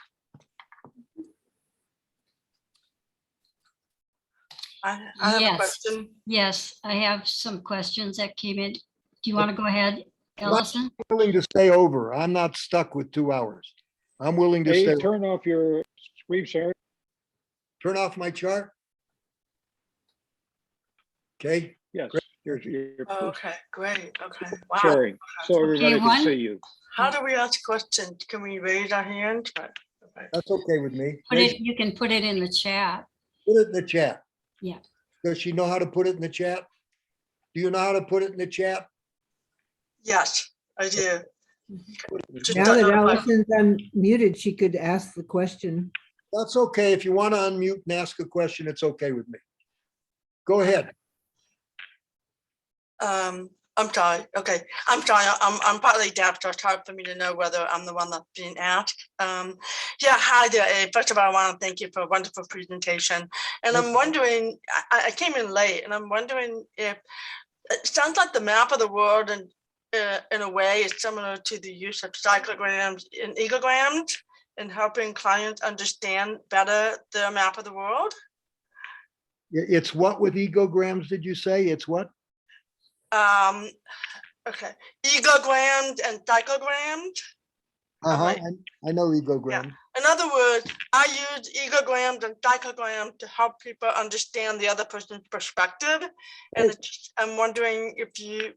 I have a Yes. question. Yes, I have some questions that came in. Do you want to go ahead, Ellison? I'm willing to stay over. I'm not stuck with 2 hours. I'm willing to Hey, stay. turn off your screen share. Turn off my chart. Okay. Yes. Here's your. Oh, okay, great. Okay. Wow. Sharing, so everybody one. can see you. How do we ask questions? Can we raise our hand? Okay. That's okay with me. You can put it in the chat. Put it in the chat. Yeah. Does she know how to put it in the chat? Do you know how to put it in the chat? Yes, I do. Just Now don't that know if I- Allison's unmuted, she could ask the question. That's okay. If you want to unmute and ask a question, it's okay with me. Go ahead. I'm sorry. Okay, I'm sorry. I'm partly deaf, so it's hard for me to know whether I'm the one that's being asked. Yeah, hi there, Abe. First of all, I want to thank you for a wonderful presentation. And I'm wondering, I came in late, and I'm wondering if it sounds like the map of the world, and in a way, is similar to the use of cyclograms and egograms in helping clients understand better the map of the world. It's what with egograms, did you say? It's what? Okay, egograms and cyclograms. Uh-huh. Right. I know egogram. In other words, I use egograms and cyclograms to help people understand the other person's perspective. And I'm wondering if you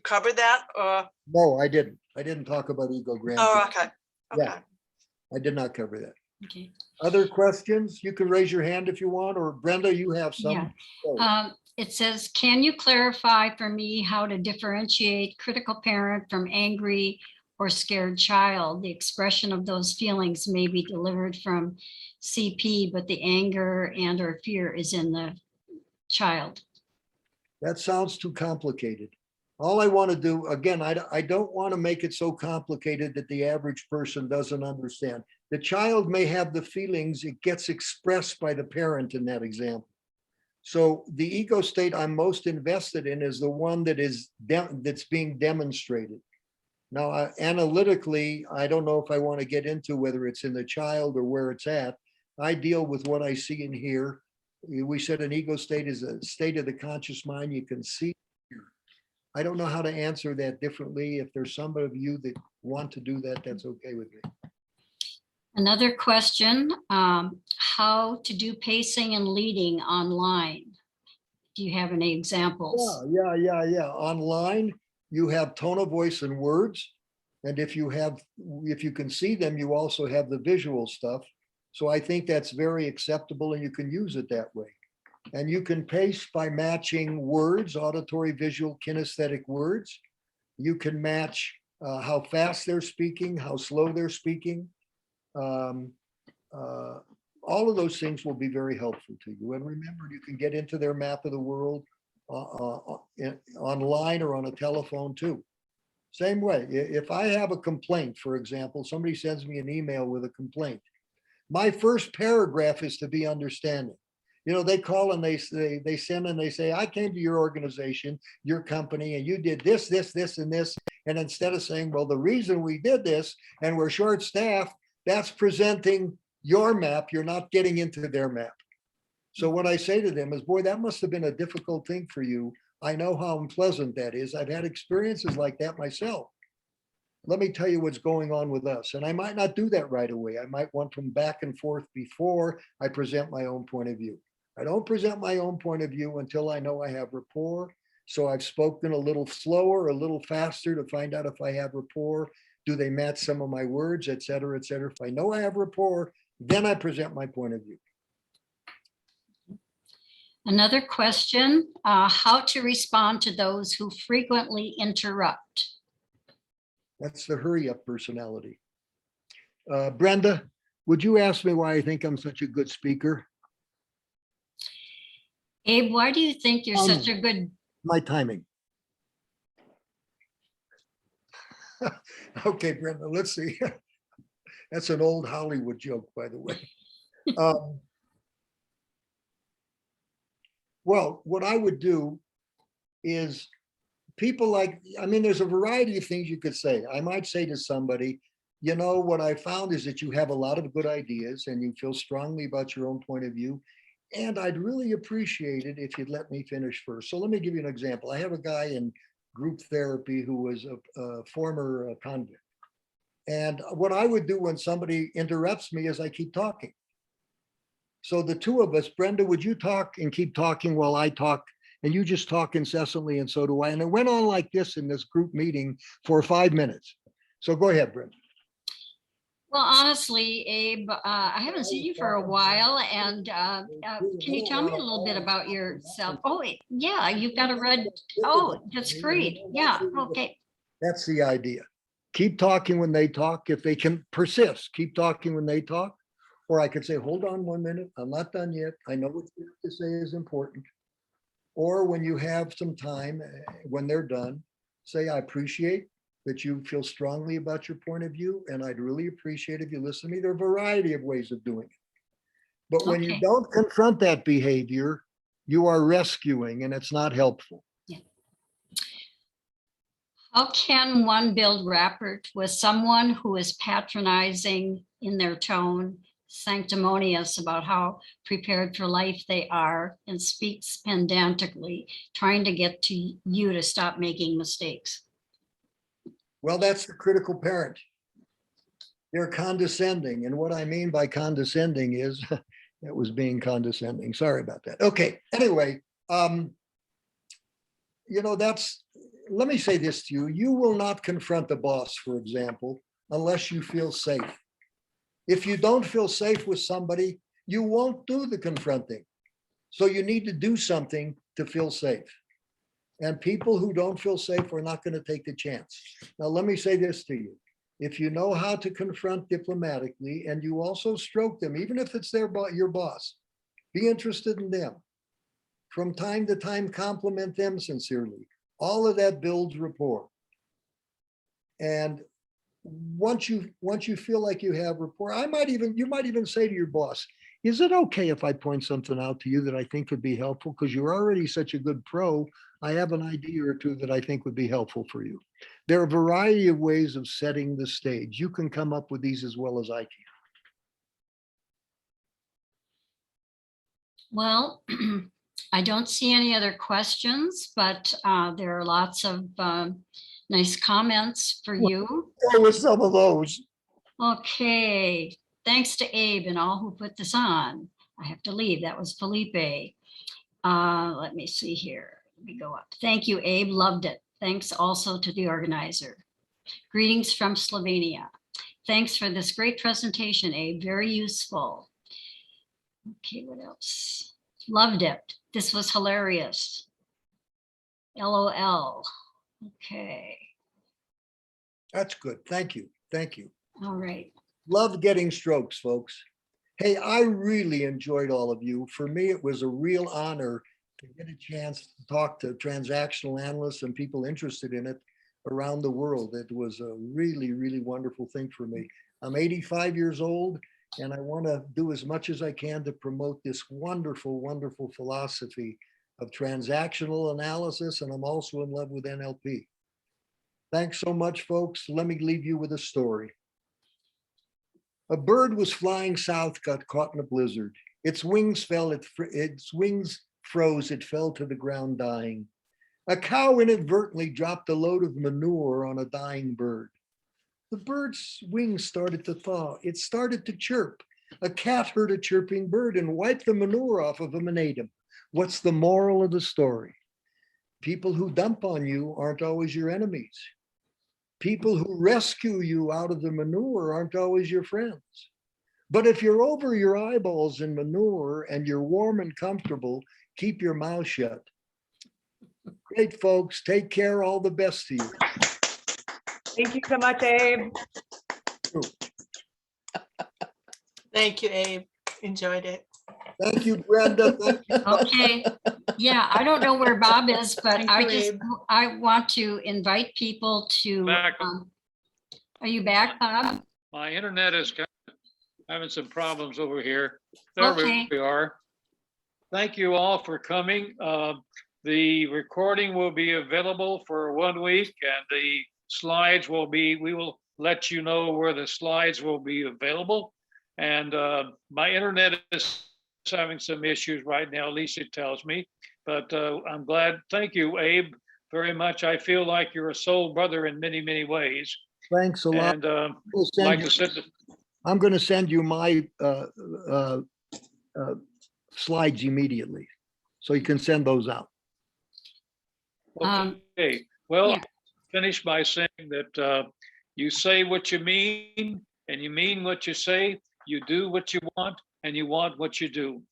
covered that or. No, I didn't. I didn't talk about egograms. Oh, okay. Yeah, I did not cover that. Okay. Other questions? You can raise your hand if you want, or Brenda, you have some. Yeah. Oh. It says, can you clarify for me how to differentiate critical parent from angry or scared child? The expression of those feelings may be delivered from CP, but the anger and or fear is in the child. That sounds too complicated. All I want to do, again, I don't want to make it so complicated that the average person doesn't understand. The child may have the feelings, it gets expressed by the parent in that example. So the ego state I'm most invested in is the one that is that's being demonstrated. Now, analytically, I don't know if I want to get into whether it's in the child or where it's at. I deal with what I see and hear. We said an ego state is a state of the conscious mind you can see. I don't know how to answer that differently. If there's some of you that want to do that, that's okay with me. Another question, how to do pacing and leading online? Do you have any examples? Yeah. Online, you have tone of voice and words. And if you can see them, you also have the visual stuff. So I think that's very acceptable and you can use it that way. And you can pace by matching words, auditory, visual, kinesthetic words. You can match how fast they're speaking, how slow they're speaking. All of those things will be very helpful to you. And remember, you can get into their map of the world online or on a telephone too. Same way, if I have a complaint, for example, somebody sends me an email with a complaint, my first paragraph is to be understanding. You know, they call and they send and they say, I came to your organization, your company, and you did this, this, this, and this. And instead of saying, well, the reason we did this and we're short-staffed, that's presenting your map. You're not getting into their map. So what I say to them is, boy, that must have been a difficult thing for you. I know how unpleasant that is. I've had experiences like that myself. Let me tell you what's going on with us. And I might not do that right away. I might want from back and forth before I present my own point of view. I don't present my own point of view until I know I have rapport. So I've spoken a little slower, a little faster to find out if I have rapport. Do they match some of my words, et cetera, et cetera. If I know I have rapport, then I present my point of view. Another question, how to respond to those who frequently interrupt? That's the hurry up personality. Brenda, would you ask me why I think I'm such a good speaker? Abe, why do you think you're such a good? My timing. Okay, Brenda, let's see. That's an old Hollywood joke, by the way. Well, what I would do is people like, I mean, there's a variety of things you could say. I might say to somebody, you know, what I found is that you have a lot of good ideas and you feel strongly about your own point of view. And I'd really appreciate it if you'd let me finish first. So let me give you an example. I have a guy in group therapy who was a former convict. And what I would do when somebody interrupts me is I keep talking. So the two of us, Brenda, would you talk and keep talking while I talk? And you just talk incessantly, and so do I. And it went on like this in this group meeting for 5 minutes. So go ahead, Brenda. Well, honestly, Abe, I haven't seen you for a while, and can you tell me a little bit about yourself? Oh, yeah, you've got a red, oh, that's great. Yeah, okay. That's the idea. Keep talking when they talk. If they can persist, keep talking when they talk. Or I could say, hold on 1 minute, I'm not done yet. I know what you have to say is important. Or when you have some time, when they're done, say, I appreciate that you feel strongly about your point of view, and I'd really appreciate if you listen to me. There are a variety of ways of doing it. But when you Okay. don't confront that behavior, you are rescuing, and it's not helpful. How can one build rapport with someone who is patronizing in their tone, sanctimonious about how prepared for life they are, and speaks pedantically, trying to get to you to stop making mistakes? Well, that's the critical parent. They're condescending. And what I mean by condescending is, it was being condescending. Sorry about that. Okay, anyway, let me say this to you. You will not confront the boss, for example, unless you feel safe. If you don't feel safe with somebody, you won't do the confronting. So you need to do something to feel safe. And people who don't feel safe are not going to take the chance. Now, let me say this to you. If you know how to confront diplomatically and you also stroke them, even if it's your boss, be interested in them. From time to time, compliment them sincerely. All of that builds rapport. And once you feel like you have rapport, you might even say to your boss, is it okay if I point something out to you that I think would be helpful? Because you're already such a good pro. I have an idea or two that I think would be helpful for you. There are a variety of ways of setting the stage. You can come up with these as well as I can. Well, I don't see any other questions, but there are lots of nice comments for you. Go with some of those. Okay, thanks to Abe and all who put this on. I have to leave. That was Felipe. Let me see here. Let me go up. Thank you, Abe. Loved it. Thanks also to the organizer. Greetings from Slovenia. Thanks for this great presentation, Abe. Very useful. Okay, what else? Loved it. This was hilarious. LOL. Okay. That's good. Thank you. Thank you. All right. Love getting strokes, folks. Hey, I really enjoyed all of you. For me, it was a real honor to get a chance to talk to transactional analysts and people interested in it around the world. It was a really, really wonderful thing for me. I'm 85 years old, and I want to do as much as I can to promote this wonderful, wonderful philosophy of transactional analysis, and I'm also in love with NLP. Thanks so much, folks. Let me leave you with a story. A bird was flying south, got caught in a blizzard. Its wings froze, it fell to the ground dying. A cow inadvertently dropped a load of manure on a dying bird. The bird's wings started to thaw. It started to chirp. A cat heard a chirping bird and wiped the manure off of him and ate him. What's the moral of the story? People who dump on you aren't always your enemies. People who rescue you out of the manure aren't always your friends. But if you're over your eyeballs in manure and you're warm and comfortable, keep your mouth shut. Great, folks. Take care. All the best to you. Thank you so much, Abe. Thank you, Abe. Enjoyed it. Thank you, Brenda. Thank you. Okay. Yeah, I don't know where Bob is, but Thank you, Abe. I want to invite people to. Back. Are you back, Bob? My internet is having some problems over here. There Okay. we are. Thank you all for coming. The recording will be available for 1 week, and the slides will be, we will let you know where the slides will be available. And my internet is having some issues right now, Lisa tells me, but I'm glad. Thank you, Abe, very much. I feel like you're a soul brother in many, many ways. Thanks a lot. And like I said, I'm going to send you my slides immediately, so you can send those out. okay, well, yeah. finish by saying that you say what you mean, and you mean what you say, you do what you want, and you want what you do.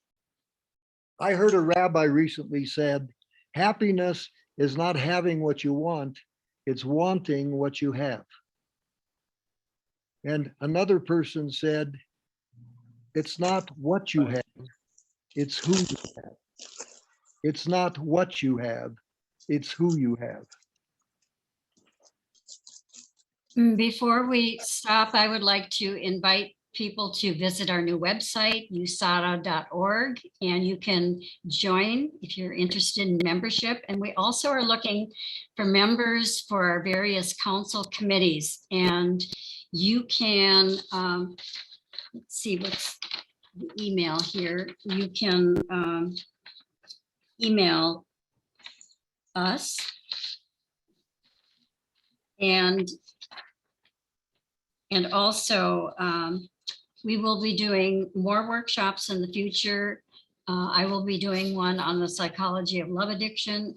I heard a rabbi recently said, happiness is not having what you want, it's wanting what you have. And another person said, it's not what you have, it's who you have. It's not what you have, it's who you have. Before we stop, I would like to invite people to visit our new website, USATAA.org, and you can join if you're interested in membership. And we also are looking for members for our various council committees. And you can, let's see what's the email here. You can email us. And also, we will be doing more workshops in the future. I will be doing one on the psychology of love addiction.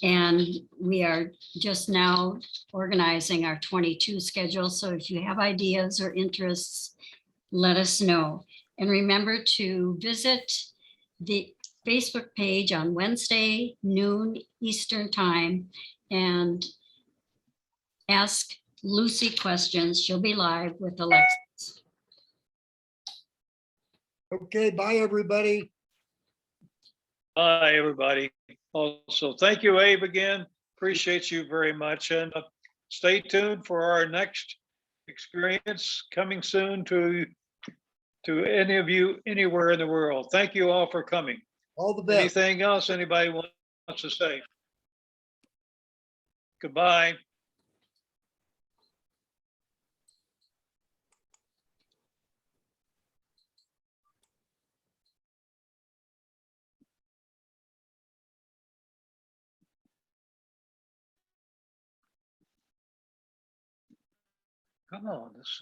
And we are just now organizing our 22 schedule. So if you have ideas or interests, let us know. And remember to visit the Facebook page on Wednesday, noon Eastern time, and ask Lucy questions. She'll be live with Alexis. Okay, bye, everybody. Bye, everybody. Also, thank you, Abe, again. Appreciate you very much. And stay tuned for our next experience coming soon to any of you anywhere in the world. Thank you all for coming. All the best. Anything else anybody wants to say? Goodbye. Come on, this